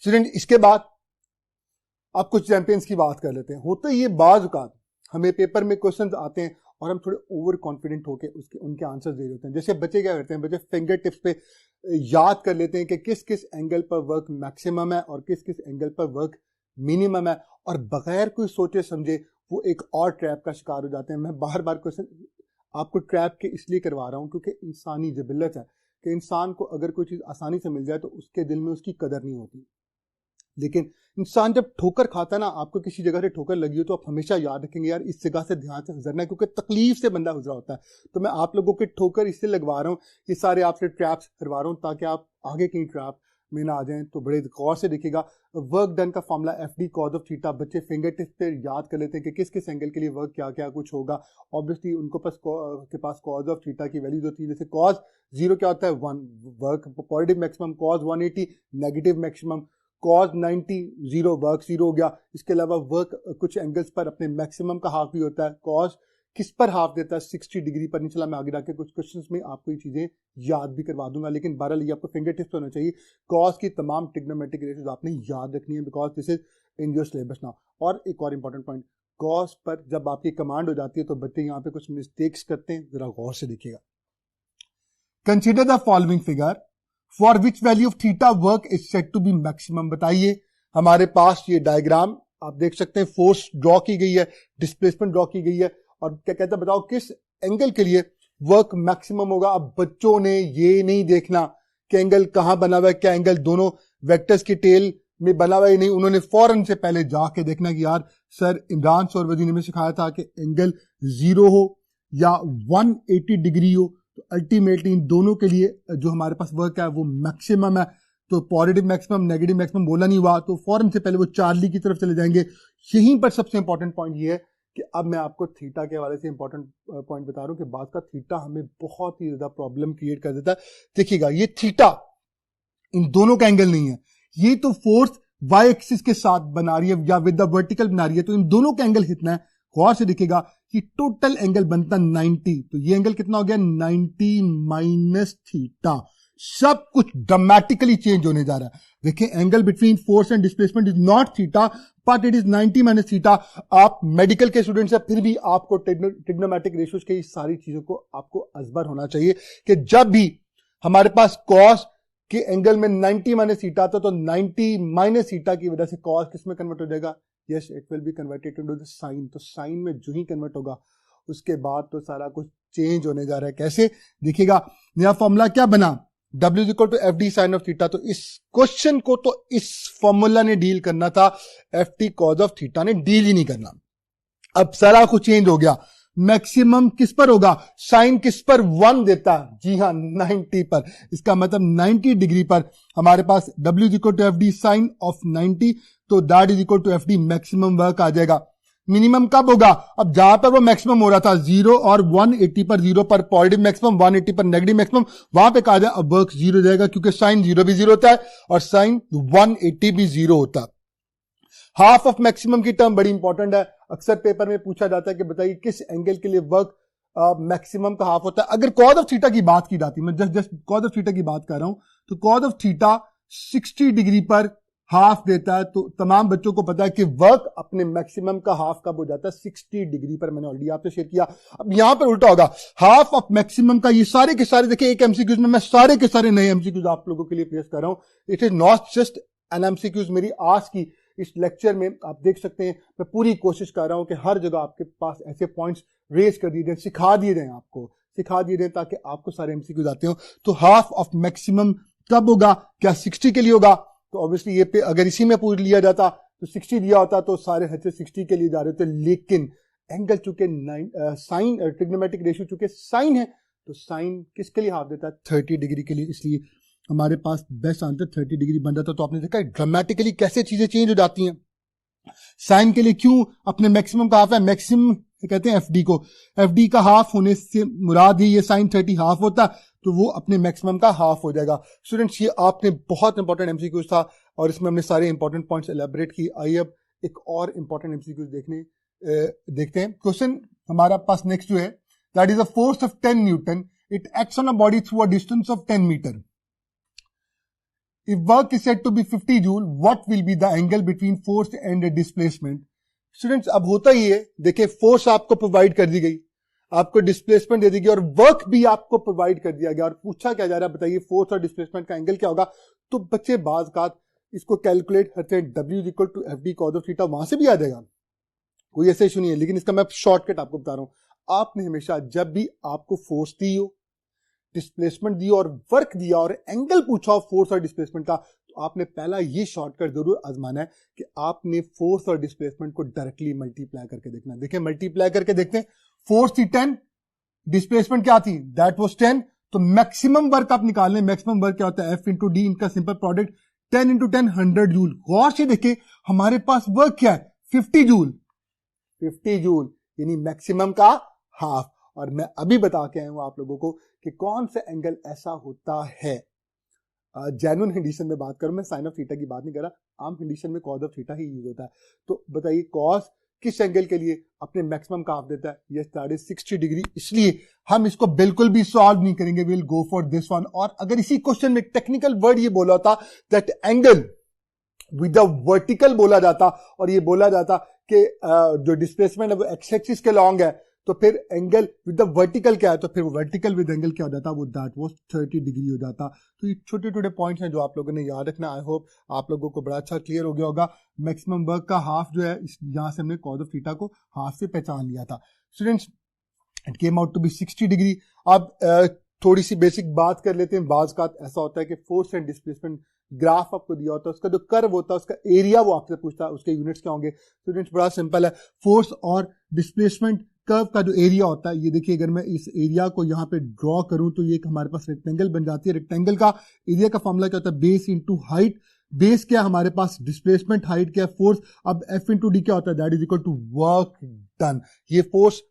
स्टूडेंट इसके बाद आप कुछ चैंपियंस की बात कर लेते हैं। होता ये बाज औकात हमें पेपर में क्वेश्चंस आते हैं और हम थोड़े ओवर कॉन्फिडेंट होकर उनके आंसर दे रहे होते हैं। जैसे बच्चे क्या करते हैं, बच्चे फिंगर टिप्स पे याद कर लेते हैं कि किस किस एंगल पर वर्क मैक्सिमम है और किस किस एंगल पर वर्क मिनिमम है, और बगैर कोई सोचे समझे वो एक और ट्रैप का शिकार हो जाते हैं। मैं बार बार क्वेश्चन आपको ट्रैप के इसलिए करवा रहा हूं क्योंकि इंसानी जबिलत है कि इंसान को अगर कोई चीज आसानी से मिल जाए तो उसके दिल में उसकी कदर नहीं होती। लेकिन इंसान जब ठोकर खाता है ना, आपको किसी जगह से ठोकर लगी हो तो आप हमेशा याद रखेंगे यार इस जगह से ध्यान से गुजरना है, क्योंकि तकलीफ से बंदा गुजरा होता है। तो मैं आप लोगों के ठोकर इसलिए लगवा रहा हूँ, ये सारे आपसे ट्रैप्स करवा रहा हूँ ताकि आप आगे कहीं ट्रैप में ना आ जाएं। तो बड़े गौर से देखिएगा, वर्क डन का formula FD cos of theta, बच्चे फिंगर टिप पे याद कर लेते हैं कि किस किस एंगल के लिए वर्क क्या क्या कुछ होगा। ऑब्वियसली उनको पास cos ऑफ थीटा की वैल्यूज होती है, जैसे cos 0 क्या होता है 1, work positive maximum, cos 180 negative maximum, cos 90 0, work 0 हो गया। इसके अलावा वर्क कुछ एंगल्स पर अपने मैक्सिमम का हाफ भी होता है। cos किस पर हाफ देता है 60 डिग्री पर। नहीं चला मैं आगे जाके कुछ क्वेश्चंस में आपको ये चीजें याद भी करवा दूंगा, लेकिन बहरहाल ये आपको फिंगर टिप्स होना चाहिए। cos की तमाम ट्रिग्नोमेट्रिक रेशियोज आपने याद रखनी है, because this is in your syllabus now. और एक और इंपॉर्टेंट पॉइंट, cos पर जब आपकी कमांड हो जाती है तो बच्चे यहाँ पे कुछ मिस्टेक्स करते हैं, जरा गौर से देखिएगा। Consider the following figure for which value of theta work is set to be maximum. बताइए, हमारे पास ये डायग्राम आप देख सकते हैं, फोर्स ड्रॉ की गई है, डिस्प्लेसमेंट ड्रॉ की गई है, और क्या कहता है बताओ किस एंगल के लिए वर्क मैक्सिमम होगा। अब बच्चों ने ये नहीं देखना कि एंगल कहां बना हुआ है, क्या एंगल दोनों वेक्टर्स की टेल में बना हुआ है, नहीं। उन्होंने फौरन से पहले जाके देखना कि यार सर इमरान सोरवदी ने हमें सिखाया था कि एंगल 0 हो या 180 डिग्री हो, तो अल्टीमेटली इन दोनों के लिए जो हमारे पास वर्क है वो मैक्सिमम है। तो पॉजिटिव मैक्सिमम नेगेटिव मैक्सिमम बोला नहीं हुआ, तो फौरन से पहले वो चार्ली की तरफ चले जाएंगे। यहीं पर सबसे इंपॉर्टेंट पॉइंट ये है कि अब मैं आपको थीटा के हवाले से इंपॉर्टेंट पॉइंट बता रहा हूं कि बात का थीटा हमें बहुत ही ज्यादा प्रॉब्लम क्रिएट कर देता है। देखिएगा, ये थीटा इन दोनों का एंगल नहीं है, ये तो फोर्स वाई एक्सिस के साथ बना रही है या विद द वर्टिकल बना रही है, तो इन दोनों का एंगल कितना है। गौर से देखिएगा कि टोटल एंगल बनता 90, तो ये एंगल कितना हो गया 90 माइनस थीटा। सब कुछ ड्रामेटिकली चेंज होने जा रहा है। देखिए, angle between force and displacement is not theta but it is 90 minus theta. आप मेडिकल के स्टूडेंट्स हैं, फिर भी आपको ट्रिग्नोमेट्रिक रेशियोज के इस सारी चीजों को आपको अजबर होना चाहिए कि जब भी हमारे पास कॉस के एंगल में 90 माइनस थीटा था तो 90 माइनस थीटा की वजह से कॉस किस में कन्वर्ट हो जाएगा, yes it will be converted into the sine. तो साइन में जो ही कन्वर्ट होगा उसके बाद तो सारा कुछ चेंज होने जा रहा है। कैसे देखिएगा, नया फॉर्मूला क्या बना, W is equal to FD sine of theta. तो इस क्वेश्चन को तो इस फॉर्मूला ने डील करना था, FT कॉज ऑफ थीटा ने डील ही नहीं करना। अब सारा कुछ चेंज हो गया, मैक्सिमम किस पर होगा, साइन किस पर 1 देता है, जी हां 90 पर। इसका मतलब 90 डिग्री पर हमारे पास W is equal to FD sine of 90, तो that is equal to FD maximum work आ जाएगा। मिनिमम कब होगा, अब जहां पर वो मैक्सिमम हो रहा था 0 और 180 पर, 0 पर पॉजिटिव मैक्सिमम, 180 पर नेगेटिव मैक्सिमम, वहां पे कहा जाए अब वर्क 0 जाएगा, क्योंकि साइन 0 भी 0 होता है और साइन 180 भी 0 होता है। हाफ ऑफ मैक्सिमम की टर्म बड़ी इंपॉर्टेंट है, अक्सर पेपर में पूछा जाता है कि बताइए किस एंगल के लिए वर्क मैक्सिमम का हाफ होता है। अगर कॉज ऑफ थीटा की बात की जाती है, मैं जस्ट कॉज ऑफ थीटा की बात कर रहा हूं, तो कॉज ऑफ थीटा 60 डिग्री पर हाफ देता है। तो तमाम बच्चों को पता है कि वर्क अपने मैक्सिमम का हाफ कब हो जाता है, 60 डिग्री पर। मैंने ऑलरेडी आपसे शेयर किया। अब यहां पर उल्टा होगा, हाफ ऑफ मैक्सिमम का, ये सारे के सारे देखिए एक एमसीक्यूज में मैं सारे के सारे नए एमसीक्यूज आप लोगों के लिए पेश कर रहा हूं। It is not just an MCQs. मेरी आज की इस लेक्चर में आप देख सकते हैं मैं पूरी कोशिश कर रहा हूं कि हर जगह आपके पास ऐसे पॉइंट्स रेज कर दिए जाए, सिखा दिए जाए, आपको सिखा दिए जाए ताकि आपको सारे एमसीक्यूज आते हो। तो हाफ ऑफ मैक्सिमम कब होगा, क्या 60 के लिए होगा, तो ऑब्वियसली ये पे अगर इसी में पूछ लिया जाता तो 60 दिया होता तो सारे हद 60 के लिए जा रहे थे। लेकिन एंगल चूंकि साइन ट्रिग्नोमेट्रिक रेशियो चूंकि साइन है, तो साइन किसके लिए हाफ देता है, 30 डिग्री के लिए। इसलिए हमारे पास बेस्ट आंसर 30 डिग्री बन जाता। तो आपने देखा ड्रामेटिकली कैसे चीजें चेंज हो जाती हैं। साइन के लिए क्यों अपने मैक्सिमम का हाफ है, मैक्सिमम कहते हैं एफडी को, एफडी का हाफ होने से मुराद ही ये साइन 30 हाफ होता, तो वो अपने मैक्सिमम का हाफ हो जाएगा। स्टूडेंट्स, ये आपने बहुत इंपॉर्टेंट एमसीक्यूज था और इसमें हमने सारे इंपॉर्टेंट पॉइंट्स एलैबोरेट की। आइए अब एक और इंपॉर्टेंट एमसीक्यूज देखते हैं। क्वेश्चन हमारा पास नेक्स्ट जो है, that is a force of 10 newton, it acts on a body through a distance of 10 metre. If work is said to be 50 joule, what will be the angle between force and displacement? Students, अब होता ही है, देखिए force आपको provide कर दी गई, आपको displacement दे दी गई और वर्क भी आपको प्रोवाइड कर दिया गया और पूछा क्या जा रहा है, बताइए फोर्स और डिस्प्लेसमेंट का एंगल क्या होगा। तो बच्चे बाज़ इसको कैलकुलेट करते हैं, W equal to F D cos of theta, वहां से भी आ जाएगा, कोई ऐसा इशू नहीं है। लेकिन इसका मैं शॉर्टकट आपको बता रहा हूं, आपने हमेशा जब भी आपको फोर्स दी हो, डिस्प्लेसमेंट दी और वर्क दिया और एंगल पूछा हो फोर्स और डिस्प्लेसमेंट का, तो आपने पहला ये शॉर्टकट जरूर आजमाना है कि आपने फोर्स और डिस्प्लेसमेंट को डायरेक्टली मल्टीप्लाई करके देखना है। देखिए मल्टीप्लाई करके देखते हैं, फोर्स थी 10, डिस्प्लेसमेंट क्या थी, दैट वाज 10, तो मैक्सिमम वर्क आप निकाल लें। मैक्सिमम वर्क क्या होता है, एफ इंटू डी, इनका सिंपल प्रोडक्ट, 10 इंटू 10 100 जूल। गौर से देखिए हमारे पास वर्क क्या है, 50 जूल, 50 जूल यानी मैक्सिमम का हाफ। और मैं अभी बता के आया हूं आप लोगों को कि कौन सा एंगल ऐसा होता है। जेन्युइन कंडीशन में बात करूं, मैं साइन ऑफ थीटा की बात नहीं कर रहा, आम कंडीशन में cos of theta he use होता है। तो बताइए कॉस किस एंगल के लिए अपने मैक्सिमम का हाफ देता है, यस दैट इज 60 डिग्री। इसलिए हम इसको बिल्कुल भी सॉल्व नहीं करेंगे, will go for this one. और अगर इसी क्वेश्चन में टेक्निकल वर्ड ये बोला होता that angle with the vertical बोला जाता, और ये बोला जाता कि जो डिस्प्लेसमेंट है वो एक्स एक्सिस के लॉन्ग है, तो फिर एंगल विद द वर्टिकल क्या है, तो फिर वर्टिकल विद एंगल क्या हो जाता, वो दैट वाज 30 डिग्री हो जाता। तो ये छोटे छोटे पॉइंट्स हैं जो आप लोगों ने याद रखना। आई होप आप लोगों को बड़ा अच्छा क्लियर हो गया होगा। मैक्सिमम वर्क का हाफ जो है, यहां से हमने कॉस ऑफ थीटा को हाफ से पहचान लिया था। Students it came out to be 60 degree. अब थोड़ी सी बेसिक बात कर लेते हैं। बाज का ऐसा होता है कि फोर्स एंड डिस्प्लेसमेंट ग्राफ आपको दिया होता है, उसका जो कर्व होता है उसका एरिया वो आपसे पूछता है, उसके यूनिट्स क्या होंगे। स्टूडेंट्स बड़ा सिंपल है, फोर्स और डिस्प्लेसमेंट कर्व का जो एरिया होता है, ये देखिए अगर मैं इस एरिया को यहाँ पे ड्रॉ करूं तो ये हमारे पास रेक्टेंगल बन जाती है। रेक्टेंगल का एरिया का फॉर्मूला क्या होता है, बेस इंटू हाइट। बेस क्या हमारे पास, डिस्प्लेसमेंट, हाइट क्या है, फोर्स। अब एफ इंटू डी क्या होता है, that is equal to work done. ये फोर्स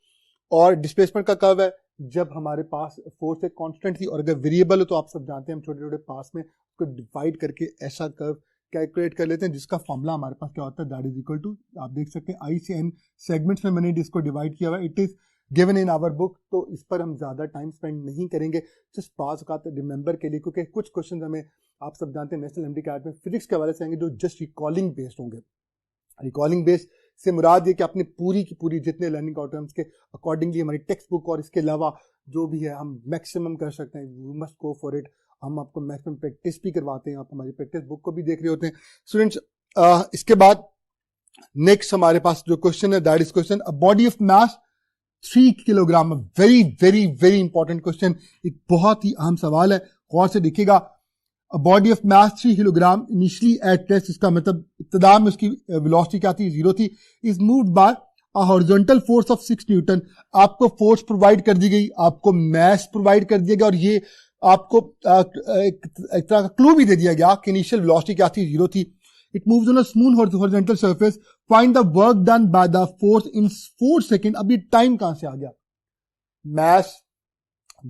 और डिस्प्लेसमेंट का कर्व है। जब हमारे पास फोर्स एक कांस्टेंट थी और अगर वेरिएबल हो तो आप सब जानते हैं हम छोटे छोटे पास में उसको डिवाइड करके ऐसा कर्व कैलकुलेट कर लेते हैं, जिसका फॉर्मूला हमारे पास क्या होता है, दैट इज इक्वल टू, आप देख सकते हैं आई से एन सेगमेंट्स में मैंने इसको डिवाइड किया हुआ है। It is given in our book, तो इस पर हम ज्यादा टाइम स्पेंड नहीं करेंगे, जस्ट पास का रिमेंबर के लिए, क्योंकि कुछ क्वेश्चन हमें आप सब जानते हैं नेशनल एमडी कैट में फिजिक्स के हवाले से आएंगे जो जस्ट रिकॉलिंग बेस्ड होंगे। रिकॉलिंग बेस्ड से मुराद ये कि अपने पूरी की पूरी जितने लर्निंग आउटकम्स के अकॉर्डिंगली हमारी टेक्स्ट बुक और इसके अलावा जो भी है हम मैक्सिमम कर सकते हैं, we must go for it. हम आपको मैक्सिमम प्रैक्टिस भी करवाते हैं, आप हमारी प्रैक्टिस बुक को भी देख रहे होते हैं। स्टूडेंट्स इसके बाद नेक्स्ट हमारे पास जो क्वेश्चन है, that is question a body of mass 3 kilogram. Very very very important question, एक बहुत ही अहम सवाल है, गौर से देखिएगा। A body of mass 3 kilogram initially at rest, इसका मतलब इब्तिदा में उसकी वेलोसिटी क्या थी, 0 थी, is moved by a horizontal force of 6 Newton. आपको फोर्स प्रोवाइड कर दी गई, आपको मैस प्रोवाइड कर दिया गया और ये आपको एक तरह का क्लू भी दे दिया गया कि इनिशियल वेलोसिटी क्या थी, 0 थी। It moves on a smooth horizontal surface. Find the work done by the force in 4 second. अब ये टाइम कहां से आ गया, मैस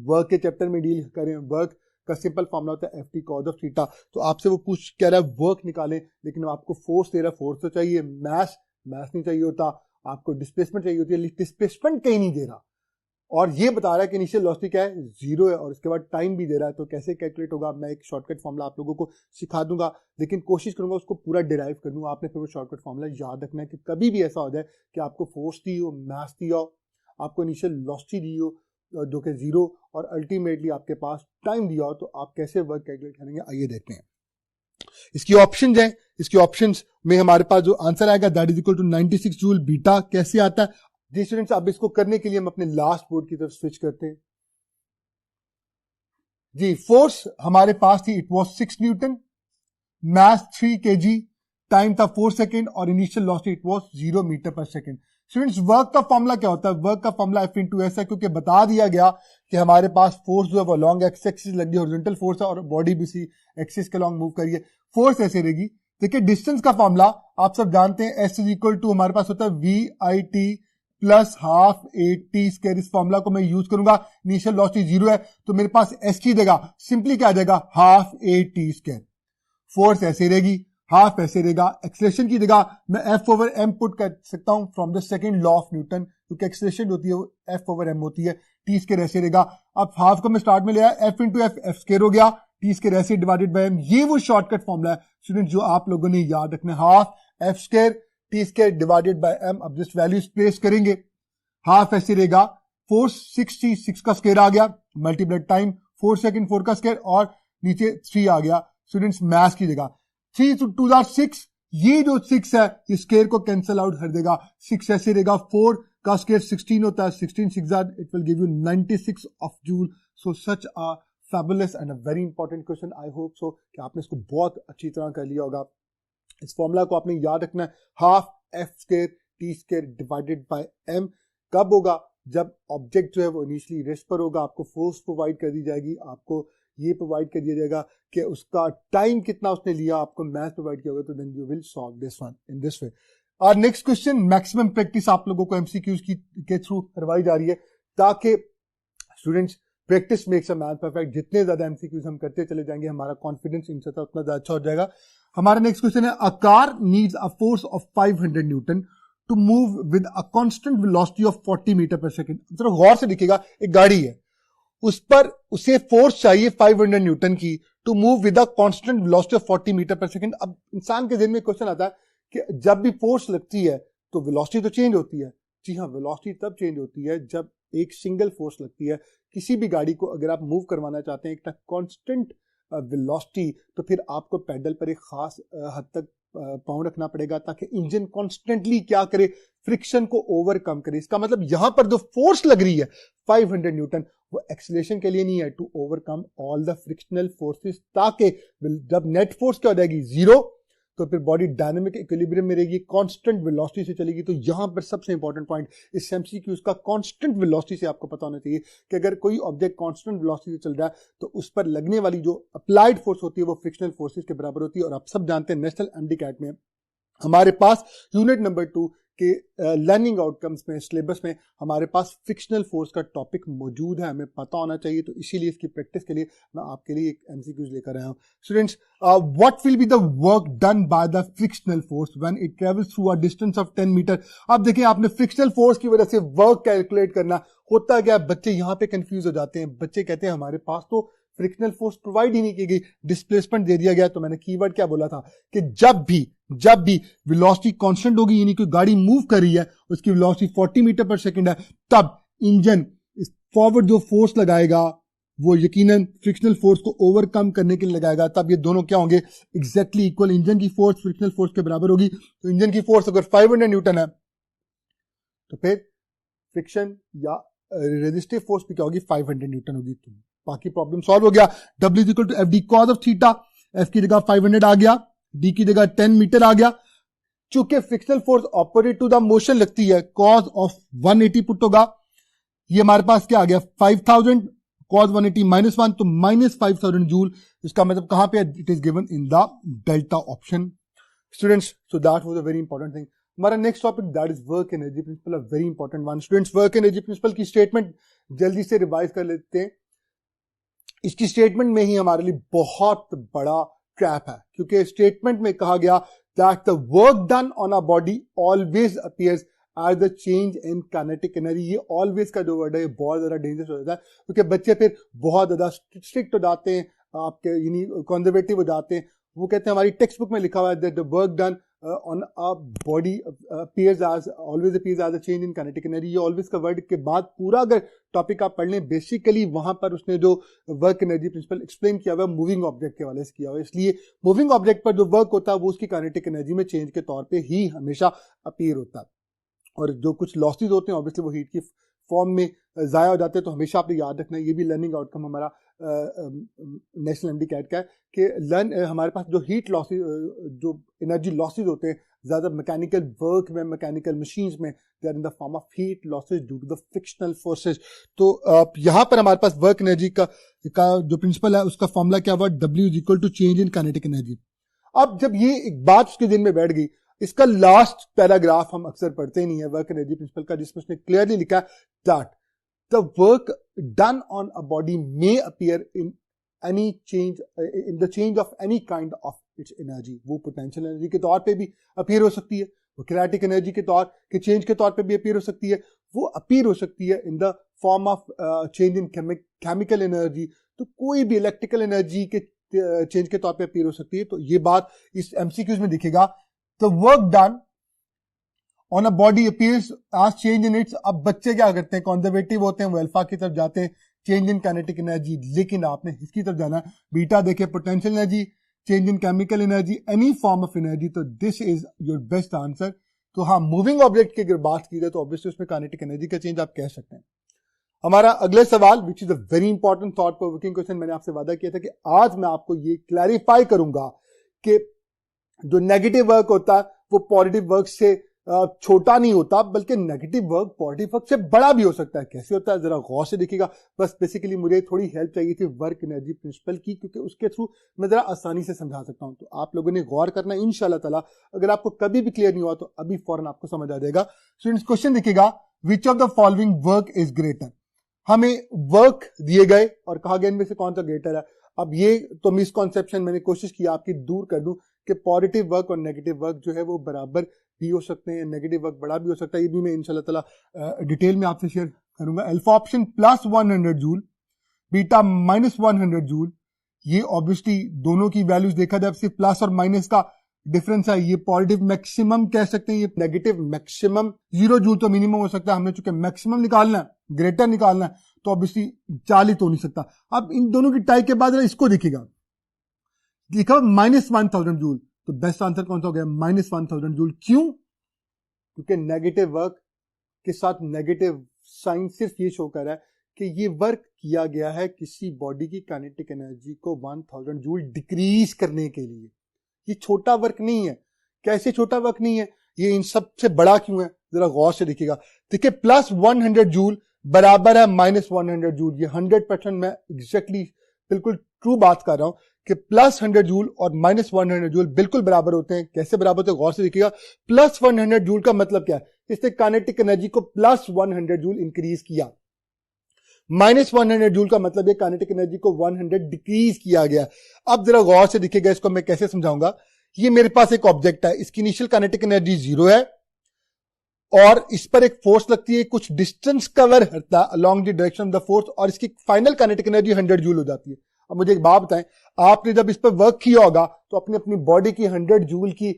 वर्क के चैप्टर में डील करें, वर्क का सिंपल फॉर्मूला होता है F T cos of theta. तो आपसे वो पूछ कह रहा है वर्क निकालें, लेकिन आपको फोर्स दे रहा है, फोर्स तो चाहिए, मैस नहीं चाहिए होता, आपको डिस्प्लेसमेंट चाहिए होती है, डिस्प्लेसमेंट कहीं नहीं दे रहा और ये बता रहा है कि इनिशियल वेलोसिटी क्या है, 0 है और उसके बाद टाइम भी दे रहा है। तो कैसे कैलकुलेट होगा, मैं एक शॉर्टकट फॉर्मूला आप लोगों को सिखा दूंगा, लेकिन कोशिश करूंगा उसको पूरा डिराइव कर दूंगा। आपने फिर वो शॉर्टकट फॉर्मूला याद रखना है कि कभी भी ऐसा हो जाए कि आपको फोर्स दी हो, मैस दिया हो, आपको इनिशियल वेलोसिटी दी हो जो कि 0 और अल्टीमेटली आपके पास टाइम दिया हो, तो आप कैसे वर्क कैलकुलेट करेंगे, आइए देखते हैं। इसकी ऑप्शंस हैं, इसकी ऑप्शंस में हमारे पास जो आंसर आएगा that is equal to 96 joule. Beta कैसे आता है जी स्टूडेंट्स, अब इसको करने के लिए हम अपने लास्ट बोर्ड की तरफ स्विच करते हैं जी। फोर्स हमारे पास थी, it was 6 newton, mass 3 kg, time था 4 सेकेंड और initial velocity it was 0 metre per second. Students work का फॉर्मूला क्या होता है, वर्क का फॉर्मूला एफ इंटू एस है, क्योंकि बता दिया गया कि हमारे पास फोर्स जो है वो लॉन्ग एक्स एक्सिस लग गई, हॉरिजॉन्टल फोर्स है और बॉडी भी सी एक्सिस के लॉन्ग मूव करिए, फोर्स ऐसे रहेगी। देखिए डिस्टेंस का फॉर्मूला आप सब जानते हैं, एस इज इक्वल टू हमारे पास होता है V I T plus half A T square. इस फॉर्मूला को मैं यूज करूंगा, इनिशियल वेलोसिटी 0 है तो मेरे पास एस की देगा, सिंपली क्या आ जाएगा, half A T square. Force ऐसे रहेगी, हाफ ऐसे रहेगा, एक्सेलरेशन की जगह मैं एफ ओवर एम पुट कर सकता हूं from the second law of Newton, क्योंकि एक्सेलरेशन होती है वो एफ ओवर एम होती है, टी स्क्वायर ऐसे रहेगा। अब हाफ को मैं स्टार्ट में ले आया, F into F, F square हो गया, टी स्क्वायर ऐसे डिवाइडेड बाय एम। ये वो शॉर्टकट फॉर्मूला है स्टूडेंट जो आप लोगों ने याद रखना है, half F square T square divided by M. अब जस्ट वैल्यूज प्लेस करेंगे, हाफ ऐसे रहेगा, फोर्स 6 का स्क्वायर आ गया, मल्टीप्लाई टाइम 4 सेकंड 4 का स्क्वायर और नीचे 3 आ गया। स्टूडेंट्स मैथ्स की जगह 3 2 आर 6, ये जो 6 है ये स्केयर को कैंसिल आउट कर देगा, 6 ऐसे रहेगा, 4 का स्केयर 16 होता है, 16 6 it will give you 96 of joule. So such a fabulous and a very important question. I hope so कि आपने इसको बहुत अच्छी तरह कर लिया होगा. इस फॉर्मूला को आपने याद रखना है, half F square T square divided by M. कब होगा? जब ऑब्जेक्ट जो है वो इनिशियली रेस्ट पर होगा, आपको फोर्स प्रोवाइड कर दी जाएगी, आपको ये प्रोवाइड कर दिया जाएगा कि उसका टाइम कितना उसने लिया, आपको मैथ प्रोवाइड किया होगा, तो then you will solve this one in this way. और नेक्स्ट क्वेश्चन, मैक्सिमम प्रैक्टिस आप लोगों को एमसीक्यूज के थ्रू करवाई जा रही है ताकि students practice makes a man perfect. जितने ज्यादा एमसीक्यूज हम करते चले जाएंगे, हमारा कॉन्फिडेंस इनसे उतना ज्यादा अच्छा हो जाएगा. हमारा नेक्स्ट क्वेश्चन है, a car needs a force of 500 newton to move with a constant velocity of 40 metre per second. जरा गौर से दिखेगा, एक गाड़ी है, उस पर उसे फोर्स चाहिए 500 न्यूटन की to move with a constant velocity of 40 metre per second. अब इंसान के दिल में क्वेश्चन आता है कि जब भी फोर्स लगती है तो वेलोसिटी तो चेंज होती है. जी हाँ, वेलोसिटी तब चेंज होती है जब एक सिंगल फोर्स लगती है. किसी भी गाड़ी को अगर आप मूव करवाना चाहते हैं एक कांस्टेंट वेलोसिटी, तो फिर आपको पेडल पर एक खास हद तक पाँव रखना पड़ेगा ताकि इंजन कॉन्स्टेंटली क्या करे, फ्रिक्शन को ओवरकम करे. इसका मतलब यहां पर जो फोर्स लग रही है 500 न्यूटन, वो एक्सीलरेशन के लिए नहीं है, to overcome all the frictional forces, ताकि जब नेट फोर्स क्या हो जाएगी, जीरो, तो फिर बॉडी डायनामिक इक्विलिब्रियम में रहेगी, कांस्टेंट वेलोसिटी से चलेगी. तो यहां पर सबसे इंपॉर्टेंट पॉइंट इस एमसीक्यूज का कांस्टेंट वेलोसिटी से आपको पता होना चाहिए कि अगर कोई ऑब्जेक्ट कांस्टेंट वेलोसिटी से चल रहा है तो उस पर लगने वाली जो अप्लाइड फोर्स होती है वो फ्रिक्शनल फोर्सेस के बराबर होती है. और आप सब जानते हैं नेशनल एमडीकैट में हमारे पास यूनिट नंबर 2 के लर्निंग आउटकम्स में, सिलेबस में हमारे पास फ्रिक्शनल फोर्स का टॉपिक मौजूद है, हमें पता होना चाहिए. तो इसीलिए इसकी प्रैक्टिस के लिए मैं आपके लिए एक एमसीक्यूज लेकर आया हूं. Students, what will be the work done by the frictional force when it travels through a distance of 10 metre. अब देखिए, आपने फ्रिक्शनल फोर्स की वजह से वर्क कैलकुलेट करना होता क्या, बच्चे यहां पे कंफ्यूज हो जाते हैं. बच्चे कहते हैं हमारे पास तो फ्रिक्शनल फोर्स प्रोवाइड ही नहीं की गई, डिस्प्लेसमेंट दे दिया गया. तो मैंने कीवर्ड क्या बोला था कि जब भी वेलोसिटी कांस्टेंट होगी, यानी कोई गाड़ी मूव कर रही है, उसकी वेलोसिटी 40 मीटर पर सेकंड है, तब इंजन फॉरवर्ड जो फोर्स लगाएगा वो यकीनन फ्रिक्शनल फोर्स को ओवरकम करने के लिए लगाएगा. तब ये दोनों क्या होंगे, एग्जैक्टली इक्वल. इंजन की फोर्स फ्रिक्शनल फोर्स के बराबर होगी. तो इंजन की फोर्स अगर 500 न्यूटन है तो फिर फ्रिक्शन या रेजिस्टिव फोर्स भी क्या होगी, 500 न्यूटन होगी. तो बाकी प्रॉब्लम सॉल्व हो गया. W is equal to F D cos of theta. F की जगह 500 आ गया, डी की जगह 10 मीटर आ गया. चूंकि frictional force opposite to the motion लगती है, कॉस ऑफ 180 पुट होगा. ये हमारे पास क्या आ गया, 5000 कॉस 180 -1, तो -5000 जूल. इसका मतलब कहां पे है, it is given in the delta option. Students, so that was a very important thing. हमारा next topic that is work energy principle, a very important one. Students, work energy principle की statement जल्दी से revise कर लेते हैं. इसकी statement में ही हमारे लिए बहुत बड़ा ट्रैप है, क्योंकि स्टेटमेंट में कहा गया that the work done on a body always appears as the change in kinetic energy. ये ऑलवेज का जो वर्ड है ये बहुत ज्यादा डेंजरस हो जाता है, क्योंकि बच्चे फिर बहुत ज्यादा स्ट्रिक्ट हो जाते हैं, आपके यानी कंजर्वेटिव हो जाते हैं. वो कहते हैं हमारी टेक्स्ट बुक में लिखा हुआ है that the work done on a body appears as always appears as a change in kinetic energy. ये ऑलवेज का वर्ड के बाद पूरा अगर टॉपिक आप पढ़ लें, बेसिकली वहां पर उसने जो वर्क एनर्जी प्रिंसिपल एक्सप्लेन किया हुआ है मूविंग ऑब्जेक्ट के हवाले से किया हुआ है. इसलिए मूविंग ऑब्जेक्ट पर जो वर्क होता है वो उसकी काइनेटिक एनर्जी में चेंज के तौर पे ही हमेशा अपीयर होता है. और जो कुछ लॉसेज होते हैं ऑब्वियसली वो हीट की फॉर्म में जाया हो जाते हैं. तो हमेशा आपने याद रखना है, ये भी लर्निंग आउटकम हमारा नेशनल एमडीकैट का है कि हमारे पास जो हीट लॉसेज, जो एनर्जी लॉसेज होते हैं ज्यादा मैकेनिकल वर्क में, मैकेनिकल मशीन्स में, they are in the form of heat losses due to the frictional forces. तो यहां पर हमारे पास वर्क एनर्जी का जो प्रिंसिपल है उसका फॉर्मूला क्या हुआ, W is equal to change in kinetic energy. अब जब ये एक बात उसके दिन में बैठ गई, इसका लास्ट पैराग्राफ हम अक्सर पढ़ते नहीं है वर्क एनर्जी प्रिंसिपल का, जिसमें उसने क्लियरली लिखा that the work done on a body may appear in any change in the change of any kind of its energy. वो पोटेंशियल एनर्जी के तौर पे भी अपीयर हो सकती है, वो किनेटिक एनर्जी के तौर के चेंज के तौर पे भी अपीयर हो सकती है, वो अपीयर हो सकती है इन the form of change in chemical energy. तो कोई भी इलेक्ट्रिकल एनर्जी के चेंज के तौर पे अपीयर हो सकती है. तो ये बात इस एमसीक्यूज में दिखेगा. The work done on a body appears as change in its. अब बच्चे क्या करते हैं, कंजर्वेटिव होते हैं, वो अल्फा की तरफ जाते हैं, चेंज इन काइनेटिक एनर्जी. लेकिन आपने इसकी तरफ जाना, बीटा देखे potential energy, change in chemical energy, any form of energy, तो this is your best answer. तो हाँ, मूविंग ऑब्जेक्ट की अगर बात की जाए तो ऑब्वियसली उसमें काइनेटिक एनर्जी का चेंज आप कह सकते हैं। हमारा अगले सवाल, which is a very important thought provoking question, मैंने आपसे वादा किया था कि आज मैं आपको ये क्लैरिफाई करूंगा कि जो नेगेटिव वर्क होता है वो पॉजिटिव वर्क से छोटा नहीं होता, बल्कि नेगेटिव वर्क पॉजिटिव वर्क से बड़ा भी हो सकता है। कैसे होता है जरा गौर से देखिएगा। बस बेसिकली मुझे थोड़ी हेल्प चाहिए थी वर्क एनर्जी प्रिंसिपल की, क्योंकि उसके थ्रू मैं जरा आसानी से समझा सकता हूं। तो आप लोगों ने गौर करना इंशाल्लाह ताला। अगर आपको कभी भी क्लियर नहीं हुआ तो अभी फौरन आपको समझ आ जाएगा। स्टूडेंट्स, क्वेश्चन देखिएगा, विच of the following work is greater. हमें वर्क दिए गए और कहा गया इनमें से कौन सा ग्रेटर है। अब ये तो मिसकॉन्सेप्शन मैंने कोशिश की आपकी दूर कर दूं कि पॉजिटिव वर्क और नेगेटिव वर्क जो है वो बराबर भी हो सकते हैं, नेगेटिव वर्क बड़ा भी हो सकता है। ये भी मैं इंशाल्लाह ताला डिटेल में आपसे शेयर करूंगा। Alpha option plus 100 joule, beta minus 100 joule. ये ऑब्वियसली दोनों की वैल्यूज देखा जाए सिर्फ प्लस और माइनस का डिफरेंस है। ये पॉजिटिव मैक्सिमम कह सकते हैं, ये नेगेटिव मैक्सिमम। 0 जूल तो मिनिमम हो सकता है, हमने चूंकि मैक्सिमम निकालना है, ग्रेटर निकालना है, तो ऑब्वियसली 40 हो नहीं सकता। अब इन दोनों की टाई के बाद इसको देखिएगा, देखा माइनस 1000 जूल, तो बेस्ट आंसर कौन सा हो गया, माइनस 1000 जूल। क्यों? क्योंकि नेगेटिव वर्क के साथ नेगेटिव साइन सिर्फ ये शो कर रहा है कि ये वर्क किया गया है किसी बॉडी की काइनेटिक एनर्जी को 1000 जूल डिक्रीज करने के लिए। ये छोटा वर्क नहीं है। कैसे छोटा वर्क नहीं है, ये इन सबसे बड़ा क्यों है, जरा गौर से देखिएगा। देखिए, प्लस 100 जूल बराबर है माइनस 100 जूल। ये 100% मैं एग्जैक्टली बिल्कुल ट्रू बात कर रहा हूं कि प्लस 100 जूल और माइनस 100 जूल बिल्कुल बराबर होते हैं। कैसे बराबर होते हैं, गौर से देखिएगा। प्लस 100 जूल का मतलब क्या है, इसने काइनेटिक एनर्जी को प्लस 100 जूल इंक्रीज किया। माइनस 100 जूल का मतलब है काइनेटिक एनर्जी को 100 डिक्रीज किया गया। अब जरा गौर से देखिएगा, इसको मैं कैसे समझाऊंगा। ये मेरे पास एक ऑब्जेक्ट है, इसकी इनिशियल काइनेटिक एनर्जी 0 है और इस पर एक फोर्स लगती है, कुछ डिस्टेंस कवर करता है along the direction of the force, और इसकी फाइनल काइनेटिक एनर्जी 100 जूल हो जाती है। अब मुझे एक बात बताएं, आपने जब इस पर वर्क किया होगा तो अपनी अपनी बॉडी की 100 जूल की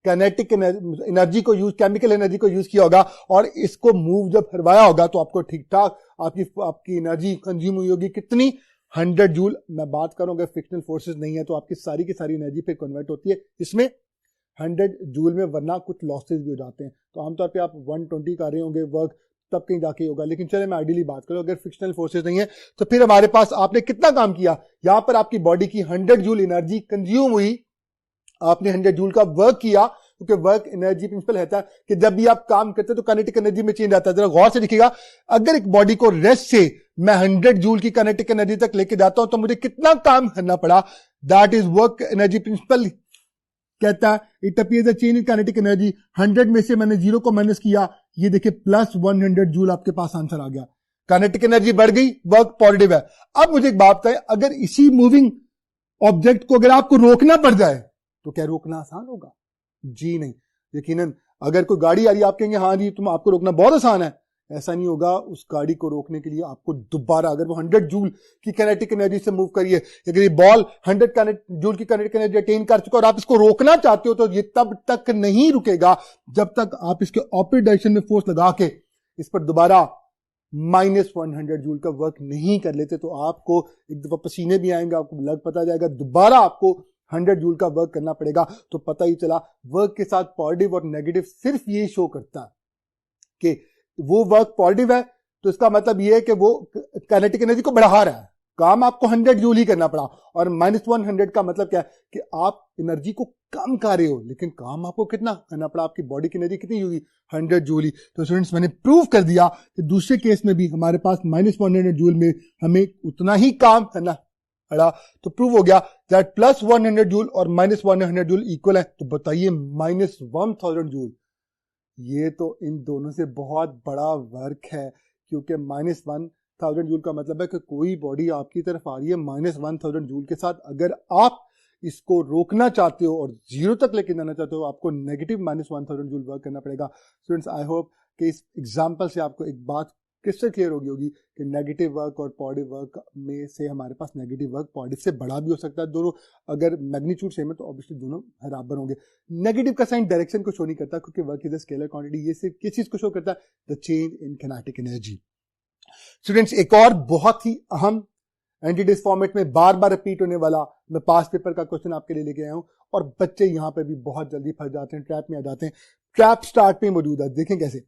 काइनेटिक एनर्जी को यूज, केमिकल एनर्जी को यूज किया होगा, और इसको मूव जब करवाया होगा तो आपको ठीक ठाक आपकी एनर्जी कंज्यूम हुई होगी। कितनी? 100 जूल। मैं बात करूं अगर फ्रिक्शनल फोर्सेस नहीं है तो आपकी सारी की सारी एनर्जी पे कन्वर्ट होती है इसमें 100 जूल में, वरना कुछ लॉसेस भी हो जाते हैं। तो आमतौर पे आप 120 कर रहे होंगे वर्क, तब कहीं जाके होगा। लेकिन चले मैं आइडियली बात करूं, अगर फ्रिक्शनल फोर्सेस नहीं है तो फिर हमारे पास आपने कितना काम किया, यहां पर आपकी बॉडी की 100 जूल एनर्जी कंज्यूम हुई, आपने 100 जूल का वर्क किया। क्योंकि वर्क एनर्जी प्रिंसिपल रहता है कि जब भी आप काम करते हैं तो काइनेटिक एनर्जी में चेंज आता है। जरा गौर से देखिएगा, अगर एक बॉडी को रेस्ट से मैं 100 जूल की काइनेटिक एनर्जी तक लेके जाता हूं तो मुझे कितना काम करना पड़ा, that is work energy principle कहता है। It appears the change in kinetic energy, 100 में से मैंने 0 को माइनस किया, ये देखिए प्लस 100 जूल आपके पास आंसर आ गया। काइनेटिक एनर्जी बढ़ गई, वर्क पॉजिटिव है। अब मुझे एक बात बताएं, अगर इसी मूविंग ऑब्जेक्ट को अगर आपको रोकना पड़ जाए तो क्या रोकना आसान होगा? जी नहीं, यकीनन। अगर कोई गाड़ी आ रही है, आप कहेंगे हाँ जी आपको रोकना बहुत आसान है, ऐसा नहीं होगा। उस गाड़ी को रोकने के लिए आपको दोबारा, अगर वो 100 जूल की काइनेटिक एनर्जी से मूव करिए, अगर ये बॉल 100 जूल की काइनेटिक एनर्जी अटेन कर चुका और आप इसको रोकना चाहते हो तो ये तब तक नहीं रुकेगा जब तक आप इसके ऑपोजिट डायरेक्शन में फोर्स लगा के इस पर दोबारा माइनस 100 जूल का वर्क नहीं कर लेते। तो आपको एक दफा पसीने भी आएंगे, आपको लग पता जाएगा, दोबारा आपको 100 जूल का वर्क करना पड़ेगा। तो पता ही चला वर्क के साथ पॉजिटिव और नेगेटिव सिर्फ ये शो करता है कि वो वर्क पॉजिटिव है तो इसका मतलब ये है कि वो काइनेटिक एनर्जी को बढ़ा रहा है। काम आपको 100 जूल ही करना पड़ा, और माइनस 100 का मतलब क्या है कि आप एनर्जी को कम कर रहे हो, लेकिन काम आपको कितना करना पड़ा, आपकी बॉडी की एनर्जी कितनी होगी, 100 जूल ही। तो स्टूडेंट्स, मैंने प्रूव कर दिया कि दूसरे केस में भी हमारे पास माइनस 100 जूल में हमें उतना ही काम करना पड़ा। तो प्रूव हो गया दैट प्लस 100 जूल और माइनस 100 जूल इक्वल है। तो बताइए माइनस 1000 जूल, ये तो इन दोनों से बहुत बड़ा वर्क है, क्योंकि माइनस 1000 जूल का मतलब है कि कोई बॉडी आपकी तरफ आ रही है माइनस 1000 जूल के साथ, अगर आप इसको रोकना चाहते हो और 0 तक लेके जाना चाहते हो, आपको नेगेटिव माइनस 1000 जूल वर्क करना पड़ेगा। स्टूडेंट्स, आई होप कि इस एग्जाम्पल से आपको एक बात क्रिस्टल क्लियर होगी कि नेगेटिव वर्क और पॉजिटिव वर्क में से हमारे पास नेगेटिव वर्क पॉजिटिव से बड़ा भी हो सकता है। दोनों अगर मैग्नीट्यूड सेम है तो ऑब्वियसली दोनों बराबर होंगे। नेगेटिव का साइन डायरेक्शन को शो नहीं करता, क्योंकि work is a scalar quantity. ये सिर्फ किस चीज को शो करता है, the change in kinetic energy. Students, एक और बहुत ही अहम एंटिटीज फॉर्मेट में बार बार रिपीट होने वाला मैं पास पेपर का क्वेश्चन आपके लिए लेके आया हूं, और बच्चे यहां पे भी बहुत जल्दी फंस जाते हैं, ट्रैप में आ जाते हैं। ट्रैप स्टार्ट में मौजूद है, देखें कैसे,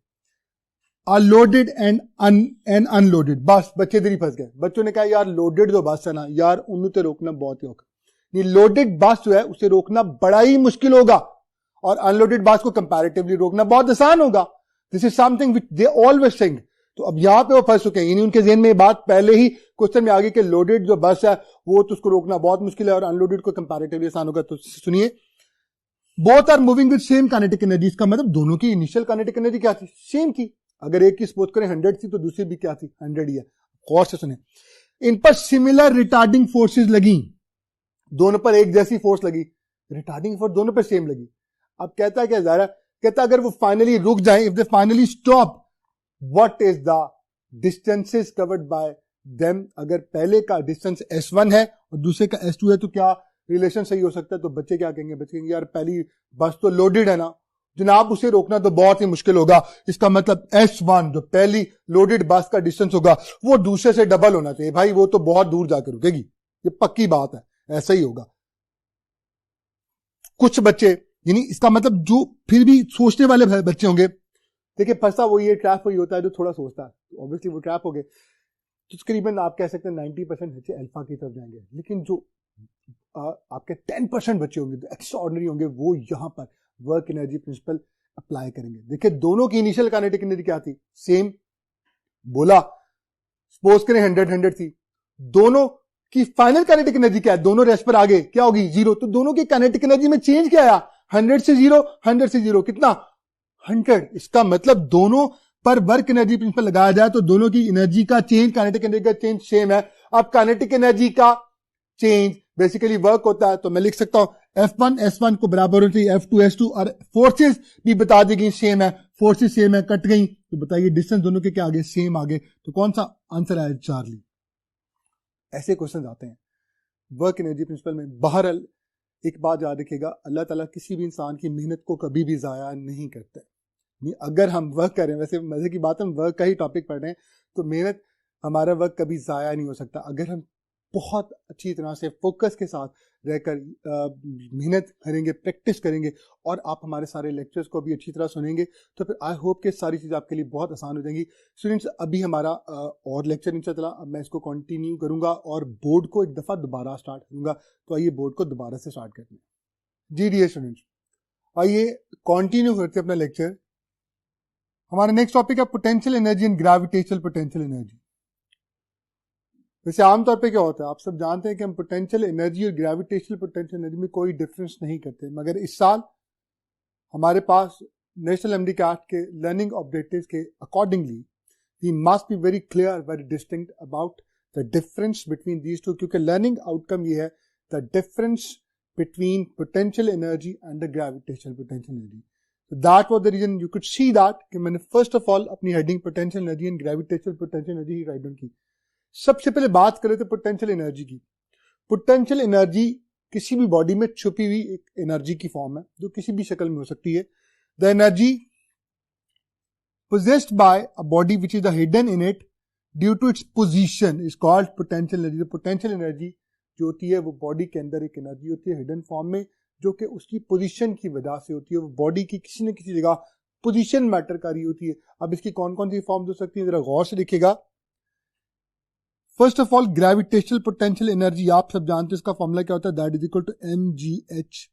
लोडेड एंड अनलोडेड, बस बच्चे इधर ही फंस गए। बच्चों ने कहा यार लोडेड जो बस है ना यार, उन्हें तो रोकना बहुत ही होगा, नहीं लोडेड बस जो है उसे रोकना बड़ा ही मुश्किल होगा, और अनलोडेड बस को कंपैरेटिवली रोकना बहुत आसान होगा। This is something which they always think. तो अब यहां पे वो फंस चुके हैं, यानी उनके जहन में ये बात पहले ही क्वेश्चन में आ गई कि लोडेड जो बस है वो तो उसको रोकना बहुत मुश्किल है, और अनलोडेड को कंपैरेटिवली आसान होगा। तो सुनिए, both are moving with same kinetic energy, इसका मतलब दोनों की इनिशियल काइनेटिक एनर्जी क्या थी, सेम थी। अगर एक की सपोज करें 100 थी तो दूसरी भी क्या थी, 100 ही है। गौर से सुने, इन पर सिमिलर रिटार्डिंग फोर्सेस लगी, दोनों पर एक जैसी फोर्स लगी, रिटार्डिंग फोर्स दोनों पर सेम लगी। अब कहता है क्या ज़ाहिर, कहता अगर वो फाइनली रुक जाए, if they finally stop, what is the distances covered by them. अगर पहले का डिस्टेंस s1 है और दूसरे का s2 है तो क्या रिलेशन सही हो सकता है। तो बच्चे क्या कहेंगे, बच्चे कहेंगे यार पहली बस तो लोडेड है ना जनाब, उसे रोकना तो बहुत ही मुश्किल होगा। इसका मतलब s1 जो पहली लोडेड बस का डिस्टेंस होगा वो दूसरे से डबल होना चाहिए। भाई वो तो बहुत दूर जाकर रुकेगी, ये पक्की बात है, ऐसा ही होगा। कुछ बच्चे, यानी इसका मतलब जो फिर भी सोचने वाले बच्चे होंगे, देखिए फंसा वही है, ट्रैप वही होता है जो थोड़ा सोचता है, ऑब्वियसली वो ट्रैप हो गए। तो तकरीबन आप कह सकते हैं 90% बच्चे अल्फा की तरफ जाएंगे, लेकिन जो आपके 10% बच्चे होंगे जो एक्स्ट्राऑर्डिनरी होंगे वो यहां पर वर्क एनर्जी प्रिंसिपल अप्लाई करेंगे। देखिए दोनों की इनिशियल काइनेटिक एनर्जी क्या थी, सेम, बोला सपोज करें 100 थी, दोनों की फाइनल काइनेटिक एनर्जी क्या है, दोनों रेस्ट पर आगे क्या होगी, 0। तो दोनों की काइनेटिक एनर्जी में चेंज क्या आया, 100 से 0, 100 से 0 कितना, 100। इसका मतलब दोनों पर वर्क एनर्जी प्रिंसिपल लगाया जाए तो दोनों की एनर्जी का चेंज, काइनेटिक एनर्जी का चेंज सेम है। अब काइनेटिक एनर्जी का चेंज बेसिकली वर्क होता है, तो मैं लिख सकता हूं F1 S1 को बराबर होती है F2 S2, और फोर्सेस भी बता दी गई सेम है, फोर्सेस सेम है, कट गई, तो बताइए डिस्टेंस दोनों के क्या आगे, सेम आगे, तो कौन सा आंसर आया, चार्ली। ऐसे क्वेश्चन आते हैं वर्क एनर्जी प्रिंसिपल में। बहरहाल एक बात याद रखिएगा, अल्लाह ताला किसी भी इंसान की मेहनत को कभी भी जाया नहीं करता। अगर हम वर्क करें, वैसे मजे की बात, हम वर्क का ही टॉपिक पढ़ रहे हैं, तो मेहनत, हमारा वर्क कभी जाया नहीं हो सकता। अगर हम बहुत अच्छी तरह से फोकस के साथ रहकर मेहनत करेंगे, प्रैक्टिस करेंगे, और आप हमारे सारे लेक्चर्स को भी अच्छी तरह सुनेंगे, तो फिर आई होप कि सारी चीज़ आपके लिए बहुत आसान हो जाएंगी। स्टूडेंट्स अभी हमारा और लेक्चर नहीं चला, अब मैं इसको कंटिन्यू करूंगा और बोर्ड को एक दफ़ा दोबारा स्टार्ट करूंगा। तो आइए बोर्ड को दोबारा से स्टार्ट करते हैं। जी डियर स्टूडेंट्स, आइए कंटिन्यू करते हैं अपना लेक्चर। हमारा नेक्स्ट टॉपिक है potential energy and gravitational potential energy. वैसे आमतौर पे क्या होता है, आप सब जानते हैं कि हम पोटेंशियल एनर्जी और ग्रेविटेशनल पोटेंशियल एनर्जी में कोई डिफरेंस नहीं करते, मगर इस साल हमारे पास नेशनल एमडी कैट के लर्निंग ऑब्जेक्टिव्स के accordingly we must be very clear, very distinct about the difference between these two, क्योंकि लर्निंग आउटकम ये है the difference between potential energy and the gravitational potential energy. That was the reason you could see that कि मैंने first of all अपनी heading potential energy and gravitational potential energy he write down की। सबसे पहले बात करें तो potential energy की। पोटेंशियल एनर्जी किसी भी बॉडी में छुपी हुई एक एनर्जी की फॉर्म है जो किसी भी शक्ल में हो सकती है। The energy possessed by a body which is hidden in it due to its position is called potential energy। Potential energy जो होती है वो बॉडी के अंदर एक एनर्जी होती है हिडन फॉर्म में, जो कि उसकी पोजीशन की वजह से होती है। वो बॉडी की किसी न किसी जगह पोजीशन मैटर कर रही होती है। अब इसकी कौन कौन सी फॉर्म्स हो सकती है, जरा गौर से देखिएगा। First of all gravitational potential energy, आप सब जानते हैं इसका फॉर्मूला क्या होता है, that is equal to mgh।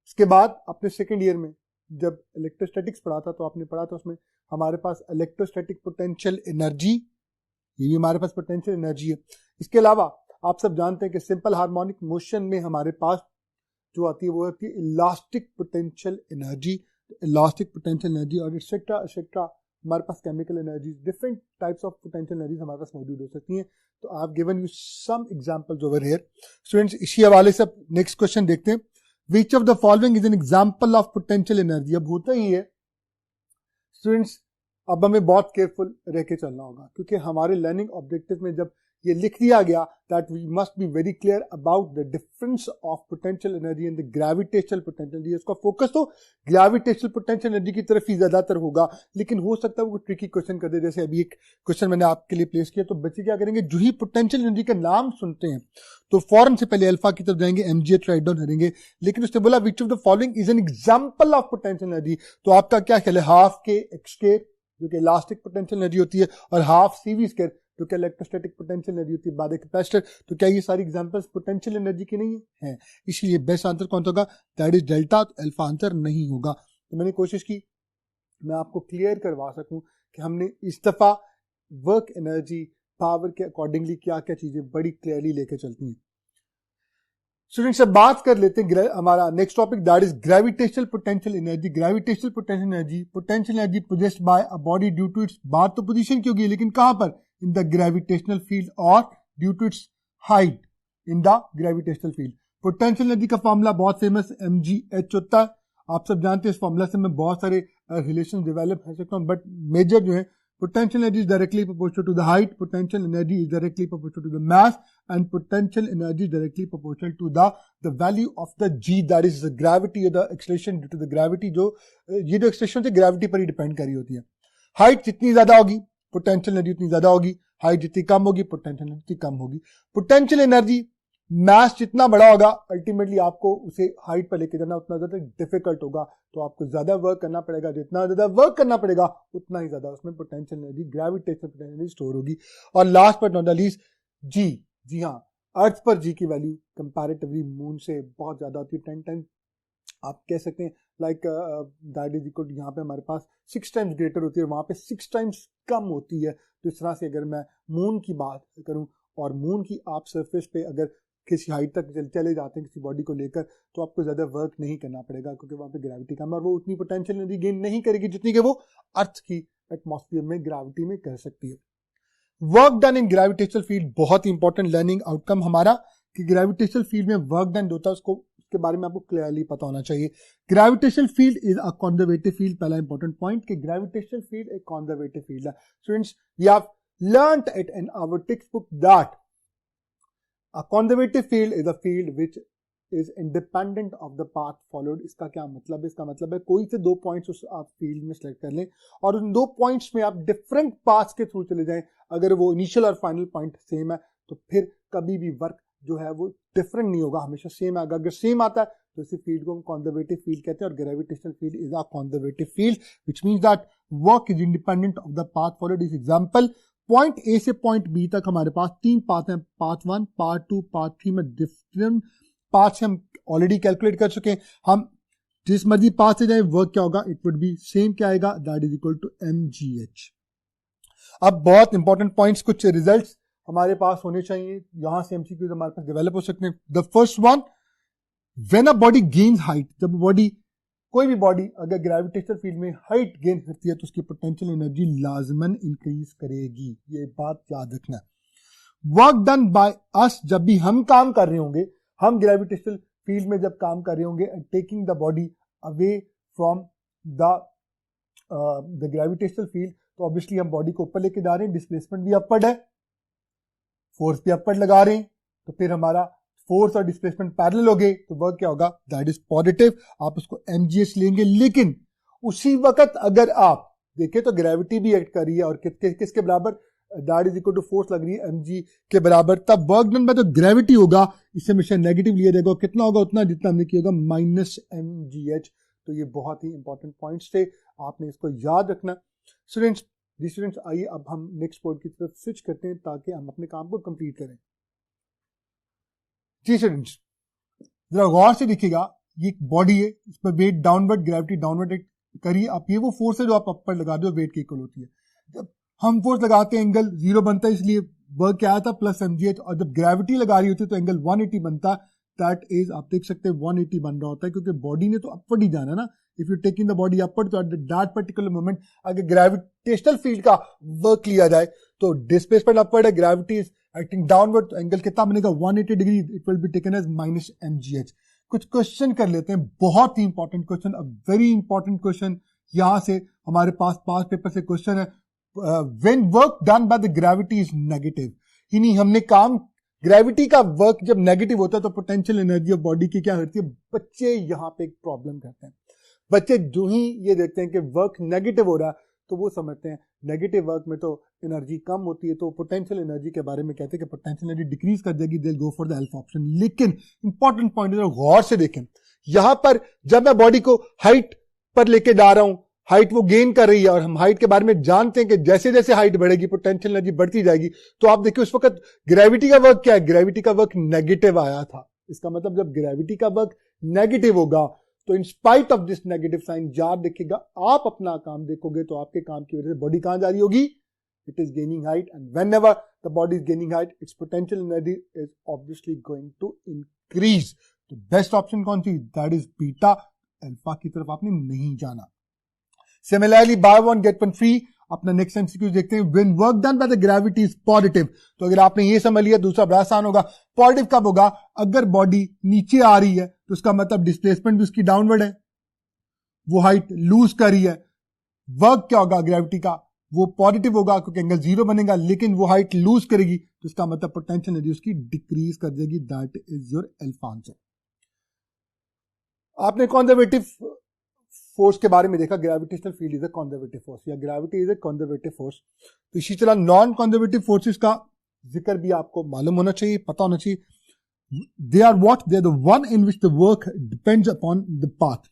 इसके बाद अपने सेकेंड ईयर में जब इलेक्ट्रोस्टैटिक्स पढ़ा था तो आपने पढ़ा था उसमें हमारे पास इलेक्ट्रोस्टैटिक पोटेंशियल एनर्जी, ये भी हमारे पास पोटेंशियल एनर्जी है। इसके अलावा आप सब जानते हैं कि सिंपल हार्मोनिक मोशन में हमारे पास जो आती है वो आती है elastic potential energy. Elastic potential energy और एक्सेट्रा एक्सेट्रा हमारे पास chemical energy, different types of potential energy हमारे पास मौजूद हो सकती हैं। तो I have given you some examples over here. Students इसी हवाले से नेक्स्ट क्वेश्चन देखते हैं। Which of the following is an example of potential energy. अब होता ही है स्टूडेंट्स, अब हमें बहुत केयरफुल रह के चलना होगा, क्योंकि हमारे लर्निंग ऑब्जेक्टिव में जब ये लिख दिया गया that we must be very clear about the difference of potential energy and the gravitational potential energy. इसका फोकस तो ग्रेविटेशनल पोटेंशियल एनर्जी की तरफ ही ज्यादातर होगा, लेकिन हो सकता है वो ट्रिकी क्वेश्चन कर दे। जैसे अभी एक क्वेश्चन मैंने आपके लिए प्लेस किया, तो बच्चे क्या करेंगे, जो ही पोटेंशियल एनर्जी का नाम सुनते हैं तो फौरन से पहले अल्फा की तरफ जाएंगे, mgh राइट डाउन करेंगे। लेकिन उसने बोला विच of the following is an example of potential energy, तो आपका क्या ख्याल है, हाफ के एक्स के जो कि इलास्टिक पोटेंशियल एनर्जी होती है, और हाफ सीवी स्क्वायर जो कि इलेक्ट्रोस्टैटिक पोटेंशियल एनर्जी होती है बाद कैपेसिटर। तो क्या ये सारी एग्जांपल्स पोटेंशियल एनर्जी की नहीं है? इसलिए बेस्ट आंसर कौन सा होगा, that is delta, alpha answer नहीं होगा। तो मैंने कोशिश की मैं आपको क्लियर करवा सकूं कि हमने इस दफा वर्क एनर्जी पावर के अकॉर्डिंगली क्या क्या चीजें बड़ी क्लियरली लेके चलती हैं। स्टूडेंट्स अब बात कर लेते हैं हमारा next topic, that is gravitational potential energy. Gravitational potential energy possessed by a body due to its, बात तो पोजीशन की होगी, लेकिन कहां पर, इन द ग्रेविटेशनल फील्ड और due to its height in the gravitational field. Potential energy का formula बहुत फेमस mgh होता है, आप सब जानते हैं। इस फॉर्मूला से मैं बहुत सारे रिलेशन डेवलप कर सकता हूं, बट मेजर जो है potential energy is directly proportional to the height, potential energy is directly proportional to the mass, and potential energy is directly proportional to the value of the g, that is the gravity or the acceleration due to the gravity, जो ये जो acceleration है gravity पर ही depend कर रही होती है। Height जितनी ज्यादा होगी पोटेंशियल एनर्जी उतनी ज्यादा होगी, हाइट जितनी कम होगी पोटेंशियल एनर्जी उतनी कम होगी। पोटेंशियल एनर्जी मैथ जितना बड़ा होगा अल्टीमेटली आपको उसे हाइट पर लेके जाना उतना ज्यादा डिफिकल्ट होगा, तो आपको ज्यादा वर्क करना पड़ेगा। जितना ज्यादा वर्क करना पड़ेगा उतना ही ज्यादा उसमें potential energy, gravitational potential energy store होगी। और last but not the least जी, जी हाँ, अर्थ पर जी की वैल्यू कंपैरेटिवली मून से बहुत ज्यादा होती है, 10 टाइम्स आप कह सकते हैं, लाइक दैट इज इक्वल, यहाँ पे हमारे पास 6 टाइम्स ग्रेटर होती है, वहां पे 6 टाइम्स कम होती है। तो इस तरह से अगर मैं मून की बात करूं और मून की आप सरफेस पे अगर किसी हाइट तक चले जाते हैं किसी बॉडी को लेकर, तो आपको ज्यादा वर्क नहीं करना पड़ेगा क्योंकि वहां पे ग्रेविटी कम है और वो उतनी पोटेंशियल एनर्जी गेन नहीं करेगी जितनी कि वो अर्थ की एटमॉस्फेयर में ग्रेविटी में कर सकती है। Work done in gravitational field बहुत ही इंपॉर्टेंट लर्निंग आउटकम हमारा, कि ग्रेविटेशनल फील्ड में वर्क डन होता है उसके बारे में आपको क्लियरली पता होना चाहिए। Gravitational field is a conservative field, पहला इंपॉर्टेंट पॉइंट कि ग्रेविटेशनल फील्ड एक कंजर्वेटिव फील्ड है। Students we have learned it in our text book दैट a conservative field is a field which is independent of the path followed। इसका क्या मतलब है? इसका मतलब है कोई से 2 पॉइंट्स उस आप फील्ड में सेलेक्ट कर लें और उन 2 पॉइंट्स में आप डिफरेंट पाथ्स के थ्रू चले जाएं, अगर वो इनिशियल और फाइनल पॉइंट सेम है तो फिर कभी भी वर्क जो है वो डिफरेंट नहीं होगा, हमेशा सेम आएगा। अगर सेम आता है तो इसी फील्ड को हम कंजर्वेटिव फील्ड कहते हैं और gravitational field is a conservative field which means that work is independent of the path followed. इस एग्जांपल पॉइंट ए से पॉइंट बी तक हमारे पास 3 पाथ हैं, पाथ 1, पाथ 2, पाथ 3 में डिफरेंट पाथ से हम ऑलरेडी कैलकुलेट कर चुके हैं। हम जिस मर्जी पाथ से जाए वर्क क्या होगा, इट वुड बी सेम, क्या आएगा, that is equal to mgh। अब बहुत इंपॉर्टेंट पॉइंट्स, कुछ रिजल्ट्स हमारे पास होने चाहिए, यहां से एमसीक्यूज हमारे पास डेवलप हो सकते हैं। The first one, when a body gains height, जब बॉडी कोई भी बॉडी अगर ग्रेविटेशनल फील्ड में हाइट गेन करती है तो उसकी पोटेंशियल एनर्जी लाजमन इंक्रीज करेगी, ये बात याद रखना। वर्क डन बाय अस, जब भी हम काम कर रहे होंगे, हम ग्रेविटेशनल फील्ड में जब काम कर रहे होंगे and taking the body away from the gravitational field, तो ऑब्वियसली हम बॉडी को ऊपर लेके जा रहे हैं, डिस्प्लेसमेंट भी अपवर्ड है, फोर्स भी अपवर्ड लगा रहे हैं, तो फिर हमारा फोर्स और डिस्प्लेसमेंट पैरेलल हो गए तो वर्क क्या होगा, दैट इज पॉजिटिव, आप उसको mgh लेंगे। लेकिन उसी वक्त अगर आप देखें तो ग्रेविटी भी एक्ट कर रही है और किसके बराबर, that is equal to force लग रही है mg के बराबर, तब वर्क डन बाय जो ग्रेविटी होगा इसे हमेशा नेगेटिव लिया जाएगा, कितना होगा उतना जितना हमने किया होगा -mgh। तो ये बहुत ही इंपॉर्टेंट पॉइंट्स थे, आपने इसको याद रखना। स्टूडेंट्स आइए अब हम नेक्स्ट पॉइंट की तरफ स्विच करते हैं ताकि हम अपने काम को कंप्लीट करें। जी स्टूडेंट्स जरा गौर से देखिएगा, ये एक बॉडी है, इस पर वेट डाउनवर्ड, ग्रेविटी डाउनवर्ड करिए आप, ये वो फोर्स है जो आप अपर लगा दो वेट के इक्वल होती है। जब हम फोर्स लगाते हैं एंगल 0 बनता है, इसलिए वर्क क्या आया था +mgh, और जब ग्रेविटी लगा रही होती है तो एंगल 180 बनता है, दैट इज आप देख सकते हैं 180 बन रहा होता है क्योंकि बॉडी ने तो अपवर्ड ही जाना ना। If you taking the body upward तो एट दैट पर्टिकुलर मोमेंट अगर ग्रेविटेशनल फील्ड का वर्क लिया जाए तो डिस्प्लेसमेंट अपवर्ड है, ग्रेविटी इज एक्टिंग डाउनवर्ड, तो एंगल कितना बनेगा 180 degree, it will be taken as -mgh। कुछ क्वेश्चन कर लेते हैं, बहुत ही important question, a very important question, यहां से हमारे पास पास पेपर से क्वेश्चन है। When work done by the gravity is negative, ही नहीं। हमने काम, ग्रेविटी का वर्क जब नेगेटिव होता है तो पोटेंशियल एनर्जी ऑफ बॉडी की क्या करती है? बच्चे यहां पे एक प्रॉब्लम करते हैं। बच्चे जो ही ये देखते हैं कि वर्क नेगेटिव हो रहा है तो वो समझते हैं नेगेटिव वर्क में तो एनर्जी कम होती है, तो पोटेंशियल एनर्जी के बारे में कहते हैं कि पोटेंशियल एनर्जी डिक्रीज कर देगी, they go for the alpha option. लेकिन इंपॉर्टेंट पॉइंट गौर से देखें, यहां पर जब मैं बॉडी को हाइट पर लेके जा रहा हूं, हाइट वो गेन कर रही है और हम हाइट के बारे में जानते हैं कि जैसे जैसे हाइट बढ़ेगी पोटेंशियल एनर्जी बढ़ती जाएगी। तो आप देखिए उस वक्त ग्रेविटी का वर्क क्या है? ग्रेविटी का वर्क नेगेटिव आया था। इसका मतलब जब ग्रेविटी का वर्क नेगेटिव होगा तो in spite of this negative sign याद देखिएगा, आप अपना काम देखोगे तो आपके काम की वजह से बॉडी कहां जा रही होगी? It is gaining height, and whenever the body is gaining height its potential energy is obviously going to increase. तो बेस्ट ऑप्शन कौन सी? That is beta. अल्फा की तरफ आपने नहीं जाना। Similarly buy one get one free. अपना next MCQ देखते हैं। When work done by the gravity is positive, तो अगर आपने ये समझ लिया दूसरा बड़ा आसान होगा। पॉजिटिव कब होगा? अगर बॉडी नीचे आ रही है तो उसका मतलब डिस्प्लेसमेंट भी उसकी डाउनवर्ड है, वो हाइट लूज कर रही है। वर्क क्या होगा ग्रेविटी का? वो पॉजिटिव होगा क्योंकि एंगल जीरो बनेगा, लेकिन वो हाइट लूज करेगी तो इसका मतलब पोटेंशियल एनर्जी उसकी डिक्रीज कर देगी। That is your alpha answer. आपने कंजर्वेटिव फोर्स के बारे में देखा, gravitational field is a conservative force या gravity is a conservative force. तो इसी तरह नॉन कंजर्वेटिव फोर्सेस का जिक्र भी आपको मालूम होना चाहिए, पता होना चाहिए। They are what? They are the one in which the work depends upon the path.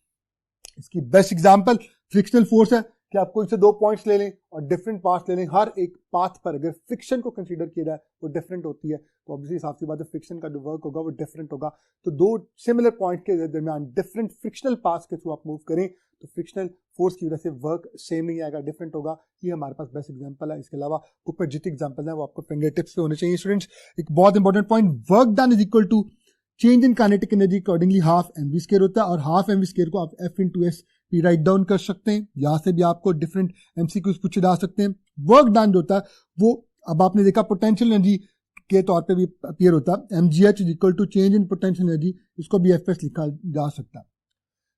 इसकी बेस्ट एग्जांपल फ्रिक्शनल फोर्स है कि आप कोई से दो पॉइंट्स ले लें और डिफरेंट पाथ ले लें, हर एक पाथ पर अगर फ्रिक्शन को कंसीडर किया जाए वो डिफरेंट होती है, तो ऑब्वियसली साफ सी बात है फ्रिक्शन का जो वर्क होगा वो डिफरेंट होगा। तो दो सिमिलर पॉइंट के दरमियान डिफरेंट फ्रिक्शनल पाथ के थ्रू आप मूव करें तो फ्रिक्शनल फोर्स की वजह से वर्क सेम नहीं आएगा, डिफरेंट होगा। ये हमारे पास बेस्ट एग्जांपल है। इसके अलावा बुक पर जितने एग्जांपल हैं वो आपको फिंगर टिप्स पे होने चाहिए स्टूडेंट्स। एक बहुत important point, work done is equal to change in kinetic energy accordingly half MV square होता है, और हाफ एमवी स्क्वायर को आप F into S P write down कर सकते हैं। यहां से भी आपको डिफरेंट एमसीक्यूज पूछे जा सकते हैं। वर्क डन जो होता है वो अब आपने देखा पोटेंशियल एनर्जी के तौर पे भी अपीयर होता है, mgh is equal to change in potential energy, इसको भी एफएस लिखा जा सकता है।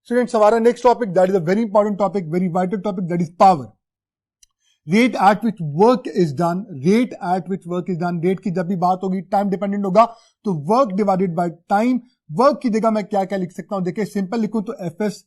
स्टूडेंट्स हमारा next topic that is a very important topic, very vital topic, that is power. Rate at which work is done, rate at which work is done. Rate की जब भी बात होगी टाइम डिपेंडेंट होगा, तो work divided by time. Work की जगह मैं क्या क्या लिख सकता हूं? देखिए सिंपल लिखूं तो एफएस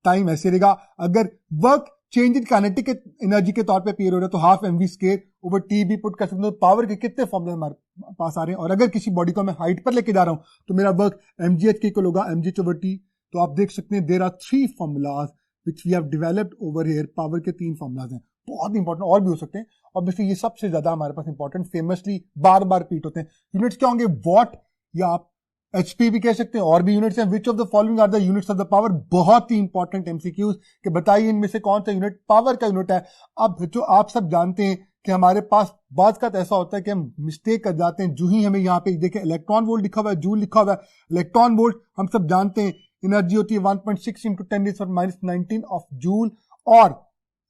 टाइम ऐसे रहेगा। अगर work change in kinetic energy के तौर पे अपीयर हो रहा है तो half MV square over T भी पुट कर सकते हो। पावर के कितने फॉर्मूले हमारे पास आ रहे हैं, और अगर किसी बॉडी को मैं हाइट पर लेके जा रहा हूं तो मेरा वर्क mgh के इक्वल होगा mgh ओवर टी। तो आप देख सकते हैं there are 3 formulas which we have developed over here. Power के 3 फॉर्मूलाज हैं, बहुत इंपॉर्टेंट, और भी हो सकते हैं। ऑब्वियसली ये सबसे ज्यादा हमारे पास इंपॉर्टेंट, फेमसली बार बार रिपीट होते हैं। यूनिट्स क्या होंगे? वॉट, या आप एचपी भी कह सकते हैं, और भी यूनिट्स हैं। Which of the following are the units of the power. बहुत ही इंपॉर्टेंट एमसीक्यूज कि बताइए इनमें से कौन सा यूनिट पावर का यूनिट है। अब जो आप सब जानते हैं कि हमारे पास बात का ऐसा होता है कि हम मिस्टेक कर जाते हैं। जो ही हमें यहाँ पे देखें इलेक्ट्रॉन वोल्ट लिखा हुआ है, जूल लिखा हुआ है। इलेक्ट्रॉन वोल्ट हम सब जानते हैं एनर्जी होती है 1.6 इंटू 10⁻⁻19 ऑफ जूल, और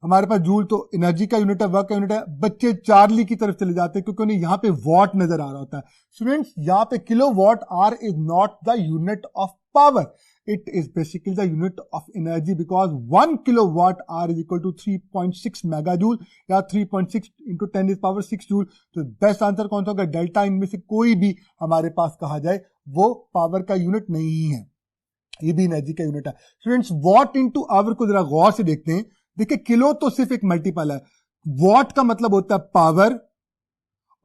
हमारे पास जूल तो एनर्जी का यूनिट है, वर्क का यूनिट है। बच्चे चार्ली की तरफ चले जाते हैं क्योंकि उन्हें यहाँ पे वॉट नजर आ रहा होता है। स्टूडेंट्स यहाँ पे kilowatt hour is not the unit of power, it is basically the unit of energy, because 1 kilowatt hour is equal to 3.6 megajoule या 3.6 इंटू 10⁻6 जूल। तो बेस्ट आंसर कौन सा होगा? डेल्टा। इनमें से कोई भी हमारे पास कहा जाए वो पावर का यूनिट नहीं है, ये भी एनर्जी का यूनिट है। स्टूडेंट्स वॉट इंटू आवर को जरा गौर से देखते हैं। देखिए किलो तो सिर्फ एक मल्टीपल है, वॉट का मतलब होता है पावर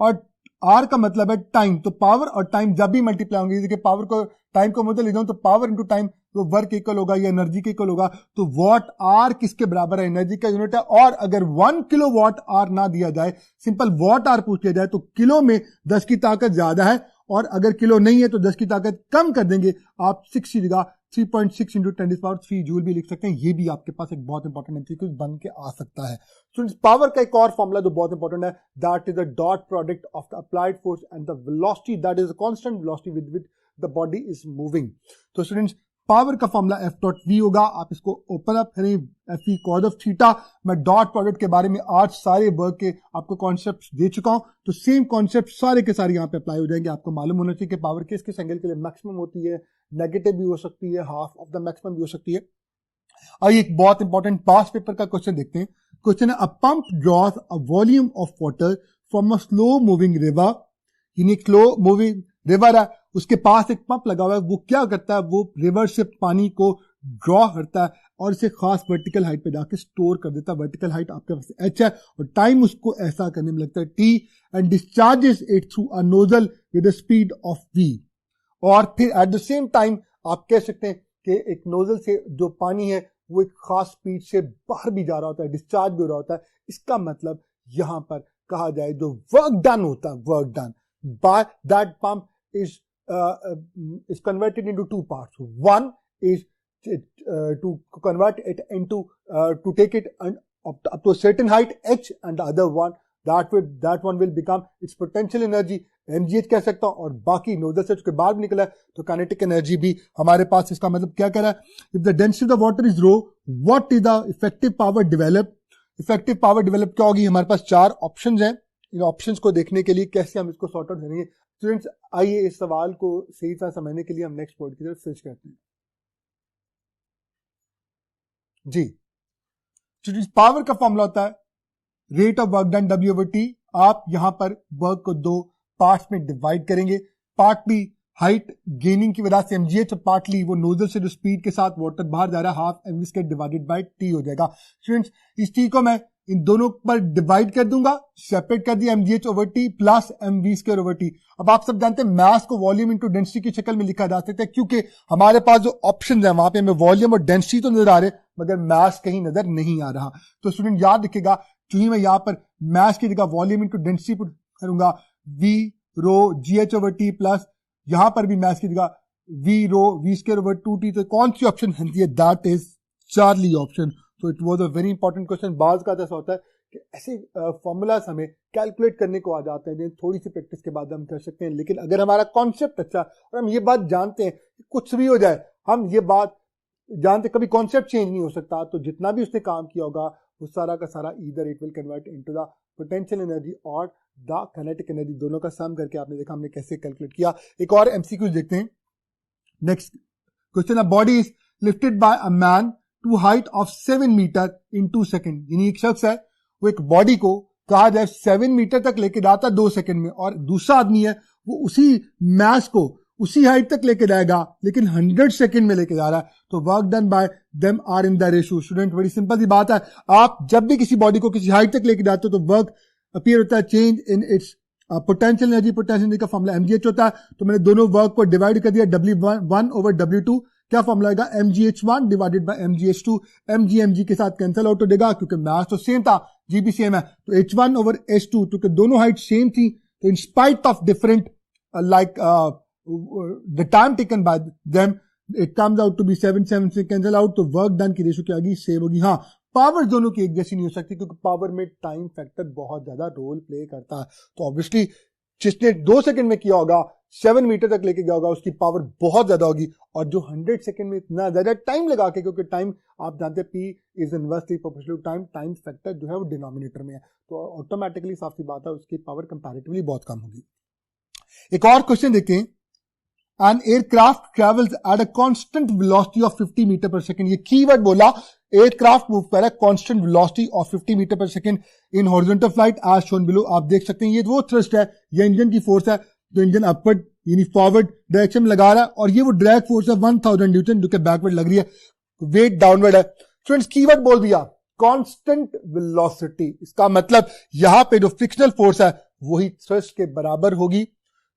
और आर का मतलब है टाइम। तो पावर और टाइम जब भी मल्टीप्लाई होंगे, देखिए पावर को टाइम को मुद्दे ले जाऊं तो पावर इंटू टाइम तो वर्क इक्वल होगा या एनर्जी के इक्वल होगा। तो वॉट आर किसके बराबर है? एनर्जी का यूनिट है। और अगर 1 किलो वॉट आर ना दिया जाए, सिंपल वॉट आर पूछ लिया जाए, तो किलो में 10 की ताकत ज्यादा है, और अगर किलो नहीं है तो 10 की ताकत कम कर देंगे। आप 6 की जगह 3.6 इंटू 10⁻³ जूल भी लिख सकते हैं। ये भी आपके पास एक बहुत इंपॉर्टेंट एमसीक्यू बन के आ सकता है। स्टूडेंट्स पावर का एक और फॉर्मूला जो बहुत इंपॉर्टेंट है, that is the dot product of the applied force and the velocity, that is the constant velocity with which the body is moving. तो स्टूडेंट्स पावर का फॉर्मूला एफ डॉट वी होगा। आप इसको open up करें, F E cause of theta. मैं dot product के बारे में आज सारे वर्क के आपको कॉन्सेप्ट दे चुका हूं, तो सेम कॉन्सेप्ट सारे के सारे यहाँ पे अप्लाई हो जाएंगे। आपको मालूम होना चाहिए कि पावर किस किस एंगल के लिए मैक्सिमम होती है, नेगेटिव भी हो सकती है, हाफ ऑफ द मैक्सिमम भी हो सकती है। और एक बहुत इंपॉर्टेंट पास्ट पेपर का क्वेश्चन देखते हैं। क्वेश्चन है, अ pump draws a volume of water from a slow moving river यानी स्लो मूविंग रिवर है, उसके पास एक पंप लगा हुआ है, वो क्या करता है, वो रिवर से पानी को ड्रॉ करता है और इसे खास वर्टिकल हाइट पे जाके स्टोर कर देता है। वर्टिकल हाइट आपके पास h है और टाइम उसको ऐसा करने में लगता है t, and discharges it through a nozzle with the speed of v। और फिर एट द सेम टाइम आप कह सकते हैं कि एक नोजल से जो पानी है वो एक खास स्पीड से बाहर भी जा रहा होता है, डिस्चार्ज भी हो रहा होता है। इसका मतलब यहां पर कहा जाए जो वर्क डन होता है, work done by that pump is converted into two parts. One is to convert it into to take it up to a certain height h, and the other one that one will become its potential energy mgh कह सकता हूं, और बाकी nozzle से उसके बाहर भी निकला है तो काइनेटिक एनर्जी भी हमारे पास। इसका मतलब क्या कह रहा है, if the density of the water is rho what is the effective power develop. Effective power develop क्या होगी, हमारे पास चार ऑप्शंस हैं। इन ऑप्शंस को देखने के लिए कैसे हम इसको सॉर्ट आउट करेंगे स्टूडेंट्स, आइए इस सवाल को सही तरह समझने के लिए हम नेक्स्ट पॉइंट की तरफ स्विच करते हैं। जी स्टूडेंट्स, पावर का फॉर्मूला होता है rate of work done W over T। आप यहां पर वर्क को दो पार्ट्स में डिवाइड करेंगे, पार्टली हाइट गेनिंग की वजह से mgh, पार्टली वो नोजल से जो स्पीड के साथ वाटर बाहर जा रहा है half mv square divided bye t हो जाएगा। स्टूडेंट्स इस t को मैं इन दोनों पर डिवाइड कर दूंगा, सेपरेट कर दिया mgh over t plus mv square over t। अब आप सब जानते हैं मास को वॉल्यूम इनटू डेंसिटी की शक्ल में लिखा जा सकता है, क्योंकि हमारे पास जो ऑप्शन है वहां पे हमें वॉल्यूम और डेंसिटी तो नजर आ रहे मगर मास कहीं नजर नहीं आ रहा। तो स्टूडेंट याद रखिएगा, जो ही मैं यहाँ पर मास की जगह वॉल्यूम इनटू डेंसिटी पुट करूंगा v रो gh over t प्लस यहां पर भी मास की जगह v रो v स्क्वायर over 2t, तो कौन सी ऑप्शन है, दैट इज चार्ली ऑप्शन। तो it was a very important question. बाज का ऐसा होता है कि ऐसे फॉर्मूलाज हमें कैलकुलेट करने को आ जाते हैं, थोड़ी सी प्रैक्टिस के बाद हम कर सकते हैं, लेकिन अगर हमारा कॉन्सेप्ट अच्छा और हम ये बात जानते हैं कि कुछ भी हो जाए, हम ये बात जानते कभी कॉन्सेप्ट चेंज नहीं हो सकता, तो जितना भी उसने काम किया होगा वो सारा का सारा either it will convert into the potential energy और द काइनेटिक एनर्जी, दोनों का सम करके आपने देखा हमने कैसे कैलकुलेट किया। एक और एमसीक्यू देखते हैं। Next question, a body is lifted by a man to height of 7 metre in 2 second. यानी एक शख्स है वो एक बॉडी को कहा जाए 7 मीटर तक लेके जाता 2 सेकंड में, और दूसरा आदमी है वो उसी मास को उसी हाइट तक लेके जाएगा लेकिन 100 सेकंड में लेके जा रहा है। तो work done by them are in the ratio. Student बड़ी सिंपल सी बात है, आप जब भी किसी बॉडी को किसी हाइट तक लेके जाते हो तो वर्क अपीयर होता है change in it's potential energy. Potential energy का फॉर्मूला mgh होता है, तो मैंने दोनों वर्क को डिवाइड कर दिया W1 over W2। क्या फॉर्मूला आएगा, mgh1 divided by mgh2। mg के साथ कैंसिल आउट हो जाएगा क्योंकि मास तो सेम था, जी भी सेम है, तो h1 over h2 क्योंकि दोनों हाइट सेम थी, तो in spite of different the time taken by them it comes out to be 7 से कैंसिल आउट, तो वर्क डन की रेशियो क्या आएगी, सेम होगी। हाँ, पावर दोनों की एक जैसी नहीं हो सकती क्योंकि पावर में टाइम फैक्टर बहुत ज्यादा रोल प्ले करता है। तो ऑब्वियसली जिसने 2 सेकंड में किया होगा 7 मीटर तक लेके गया होगा उसकी पावर बहुत ज्यादा होगी, और जो 100 सेकंड में इतना ज्यादा टाइम लगा के, क्योंकि टाइम आप जानते हैं P is inversely proportional to time, time factor जो है वो डिनोमिनेटर में है, तो ऑटोमेटिकली साफ सी बात है उसकी पावर कंपैरेटिवली बहुत कम होगी। एक और क्वेश्चन देखते हैं, an aircraft travels at a constant velocity of 50 metre per second. ये कीवर्ड बोला, एयरक्राफ्ट मूव कर रहा है constant velocity of 50 metre per second in horizontal flight as shown below. आप देख सकते हैं ये वो थ्रस्ट है, ये इंजन की फोर्स है, तो इंजन अपवर्ड यानी फॉरवर्ड डायरेक्शन में लगा रहा है, और ये वो ड्रैग फोर्स है 1000 न्यूटन जो कि बैकवर्ड लग रही है, वेट डाउनवर्ड है। स्टूडेंट्स कीवर्ड बोल दिया कांस्टेंट वेलोसिटी, इसका मतलब यहां पे जो फ्रिक्शनल फोर्स है वही थ्रस्ट के बराबर होगी।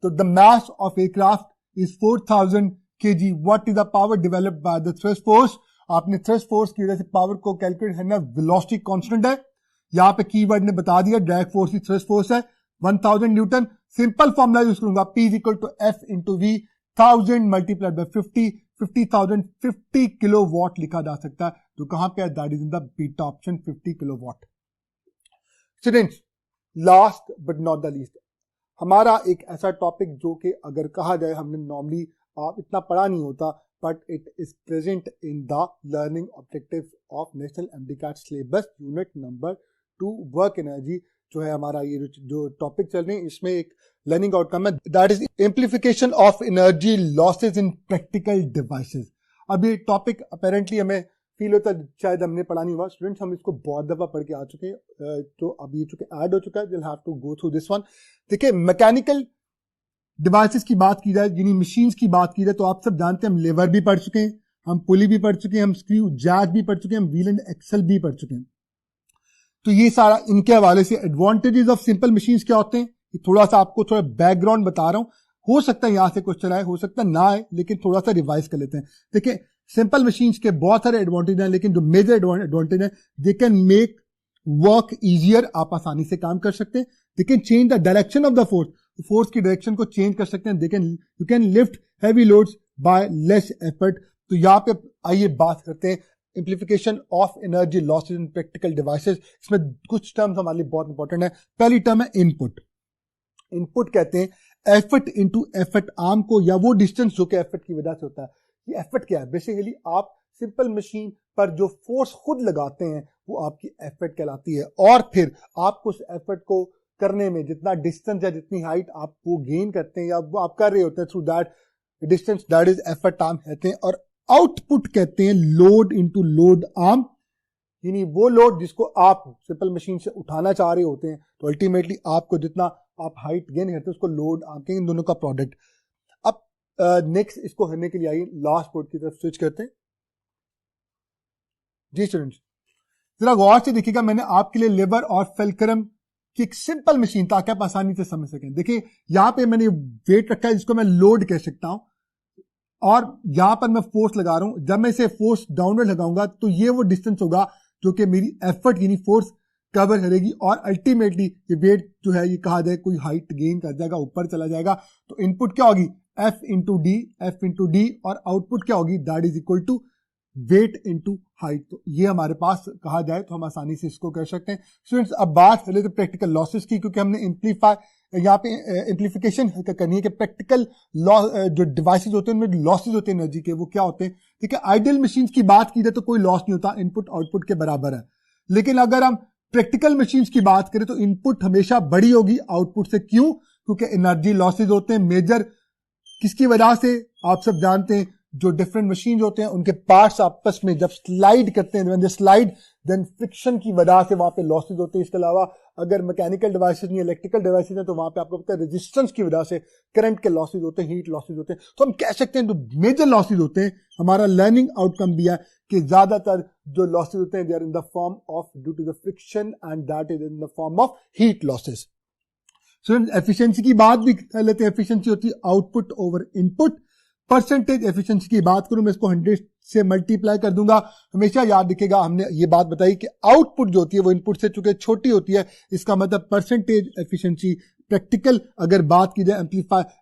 तो the mass of aircraft is 4000 kg. What is the power developed by the thrust force? आपने thrust force की वजह से पावर को कैलकुलेट करना, वेलोसिटी कांस्टेंट है, यहां पे कीवर्ड ने बता दिया, ड्रैग फोर्स ही थ्रस्ट फोर्स है 1000 न्यूटन। सिंपल फॉर्मूला यूज करूंगा, P is equal to F into V, 1000 multiplied by 50,000 50 kilo watt लिखा जा सकता है, तो कहां पे है, that is in the beta option 50 kilo watt. Students last but not the least, हमारा एक ऐसा टॉपिक जो कि अगर कहा जाए हमने नॉर्मली इतना पढ़ा नहीं होता, but it is present in the learning objectives of national MDCAT syllabus unit number 2 work energy. जो है हमारा ये जो टॉपिक चल रहे हैं इसमें एक लर्निंग आउटकम है, that is amplification of energy losses in practical devices. अब ये टॉपिक अपेरेंटली हमें फील होता है शायद हमने पढ़ा नहीं हुआ, स्टूडेंट्स हम इसको बहुत दफा पढ़ के आ चुके हैं, तो अब ये चुके ऐड हो चुका है, will have to go through this one. देखिए मैकेनिकल डिवाइसेस की बात की जाए, यानी मशीन्स की बात की जाए, तो आप सब जानते हैं हम लेवर भी पढ़ चुके हैं, हम पुली भी पढ़ चुके हैं, हम स्क्रू जैक भी पढ़ चुके हैं, हम व्हील एंड एक्सल भी पढ़ चुके हैं। तो ये सारा इनके हवाले से एडवांटेजेस ऑफ सिंपल मशीन्स क्या होते हैं, ये थोड़ा सा आपको थोड़ा बैकग्राउंड बता रहा हूं। हो सकता है यहां से क्वेश्चन आए, हो सकता है ना आए, लेकिन थोड़ा सा रिवाइज कर लेते हैं। देखिए सिंपल मशीन्स के बहुत सारे एडवांटेज हैं, लेकिन जो मेजर एडवांटेज है, they can make work easier, आप आसानी से काम कर सकते हैं। They can change the direction of the force, force की डायरेक्शन को चेंज कर सकते हैं। They can you can lift heavy loads by less effort. तो यहाँ पे आइए बात करते हैं amplification of energy losses in practical devices. इसमें कुछ टर्म्स हमारे लिए बहुत इंपॉर्टेंट है। पहली टर्म है इनपुट। इनपुट कहते हैं एफर्ट इनटू एफर्ट आर्म को, या वो डिस्टेंस जो कि एफर्ट की वजह से होता है। ये एफर्ट क्या है? बेसिकली आप सिंपल मशीन पर जो फोर्स खुद लगाते हैं वो आपकी एफर्ट कहलाती है, और फिर आपको उस एफर्ट को करने में जितना डिस्टेंस या जितनी हाइट आप वो गेन करते हैं या वो आप कर रहे होते हैं through that distance, that is effort arm कहते हैं। और आउटपुट कहते हैं लोड इनटू लोड आर्म, यानी वो लोड जिसको आप सिंपल मशीन से उठाना चाह रहे होते हैं, तो अल्टीमेटली आपको जितना आप हाइट गेन करते हैं उसको लोड आर्म के, इन दोनों का प्रोडक्ट। अब नेक्स्ट इसको करने के लिए आइए लास्ट बोर्ड की तरफ स्विच करते हैं। जी स्टूडेंट्स, जरा गौर से देखिएगा, मैंने आपके लिए लेबर और फेल्क्रम की एक सिंपल मशीन, ताकि आप आसानी से समझ सकें। देखिए यहां पे मैंने वेट रखा है जिसको मैं लोड कह सकता हूं, और यहां पर मैं फोर्स लगा रहा हूं। जब मैं इसे फोर्स डाउनवर्ड लगाऊंगा तो ये वो डिस्टेंस होगा जो कि मेरी एफर्ट यानी फोर्स कवर करेगी, और अल्टीमेटली ये वेट जो है ये कहा जाए कोई हाइट गेन कर जाएगा, ऊपर चला जाएगा। तो इनपुट क्या होगी? एफ इंटू डी, और आउटपुट क्या होगी? That is equal to weight into height. तो ये हमारे पास कहा जाए तो हम आसानी से इसको कर सकते हैं। स्टूडेंट्स अब बात कर लेते हैं प्रैक्टिकल लॉसेस की, क्योंकि हमने यहाँ पे इम्प्लीफिकेशन करनी है कि प्रैक्टिकल जो डिवाइसेस होते हैं उनमें लॉसेस होते हैं एनर्जी के, वो क्या होते हैं। ठीक है, आइडियल मशीन्स की बात की जाए तो कोई लॉस नहीं होता, इनपुट आउटपुट के बराबर है। लेकिन अगर हम प्रैक्टिकल मशीन्स की बात करें तो इनपुट हमेशा बड़ी होगी आउटपुट से। क्यों? क्योंकि एनर्जी लॉसेज होते हैं मेजर, किसकी वजह से? आप सब जानते हैं, जो डिफरेंट मशीन होते हैं उनके पार्ट्स आपस में जब स्लाइड करते हैं, when they slide, then friction की वजह से वहां पे लॉसेज होते हैं। इसके अलावा अगर मैकेनिकल डिवाइसेस नहीं, इलेक्ट्रिकल डिवाइसेस हैं, तो वहां पे आपको पता है रेजिस्टेंस की वजह से करंट के लॉसेज होते हैं, हीट लॉसेज होते हैं। तो हम कह सकते हैं जो मेजर लॉसेज होते हैं, हमारा लर्निंग आउटकम भी है कि ज्यादातर जो लॉसेज होते हैं they are in the form of due to the friction, and that is in the form of heat losses. Efficiency की बात भी कर लेते हैं। एफिशिएंसी होती है output over input. Percentage efficiency की बात करूं, मैं इसको 100 से मल्टीप्लाई कर दूंगा। हमेशा याद रखिएगा, हमने ये बात बताई कि आउटपुट जो होती है वो इनपुट से चूंकि छोटी होती है, इसका मतलब परसेंटेज एफिशिएंसी। प्रैक्टिकल अगर बात की जाए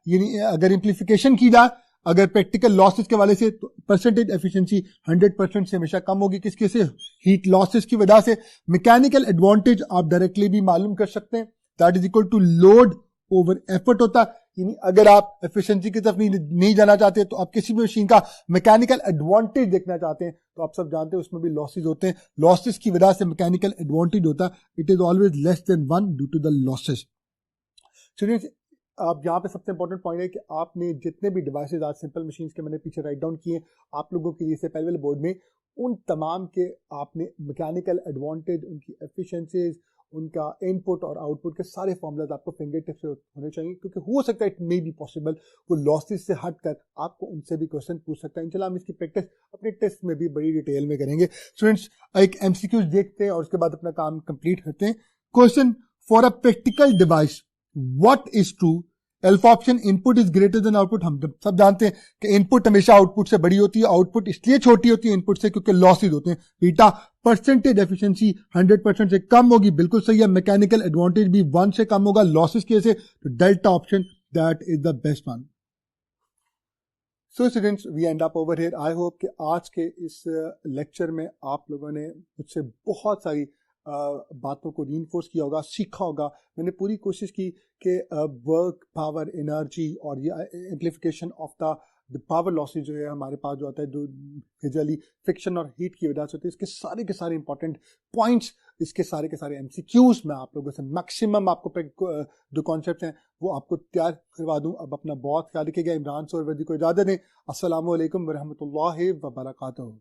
यानी अगर इम्प्लीफिकेशन की जाए, अगर प्रैक्टिकल लॉसेस के वाले से, तो परसेंटेज एफिशिएंसी 100% से हमेशा कम होगी। किसके से? हीट लॉसेस की वजह से। मैकेनिकल एडवांटेज आप डायरेक्टली भी मालूम कर सकते हैं, that is equal to load over effort होता है। यानी अगर आप एफिशिएंसी की तरफ नहीं जाना चाहते, तो आप किसी भी मशीन का मैकेनिकल एडवांटेज देखना चाहते हैं, तो आप सब जानते हैं उसमें भी लॉसेस होते हैं। लॉसेस की वजह से मैकेनिकल एडवांटेज होता है, it is always less than 1 due to the losses. Students, अब यहाँ पे सबसे इंपॉर्टेंट पॉइंट है कि आपने जितने भी डिवाइसेज आज सिंपल मशीन्स के मैंने पीछे राइट डाउन किए आप लोगों के लिए से पहले वाले बोर्ड में, उन तमाम के आपने मैकेनिकल एडवांटेज, उनकी एफिशिएंसीज, उनका इनपुट और आउटपुट के सारे फॉर्मूलाज आपको फिंगर टिप से होने चाहिए, क्योंकि हो सकता है इट मे बी पॉसिबल वो लॉसेस से हटकर आपको उनसे भी क्वेश्चन पूछ सकता है। इंशाल्लाह हम इसकी प्रैक्टिस अपने टेस्ट में भी बड़ी डिटेल में करेंगे। स्टूडेंट्स, एक एमसीक्यूज देखते हैं और उसके बाद अपना काम कंप्लीट करते हैं। Question for a practical device, what is true? Alpha option, input is greater than output. हम सब जानते हैं कि इनपुट हमेशा आउटपुट से बड़ी होती है, आउटपुट इसलिए छोटी होती है इनपुट से क्योंकि लॉसेज होते हैं। बीटा, परसेंटेज एफिशिएंसी 100% से कम होगी, बिल्कुल सही है। मैकेनिकल एडवांटेज भी 1 से कम होगा लॉसेज की वजह से, तो delta option that is the best one. So students, we end up over here. I hope कि आज के इस लेक्चर में आप लोगों ने मुझसे बहुत सारी बातों को रीइंफोर्स किया होगा, सीखा होगा। मैंने पूरी कोशिश की कि वर्क, पावर, एनर्जी और ये amplification of the power losses जो है हमारे पास जो आता है, जो मेजरली फ्रिक्शन और हीट की वजह से होती है, इसके सारे इंपॉर्टेंट पॉइंट्स, इसके सारे एमसीक्यूज मैं आप लोगों से मैक्सिमम आपको जो कॉन्सेप्ट हैं वो आपको तैयार करवा दूं। अब अपना बहुत ख्याल रखिएगा। इमरान सोरवर्दी को इजाज़त दें। अस्सलामु अलैकुम वरहमतुल्लाहि वबरकातुहू।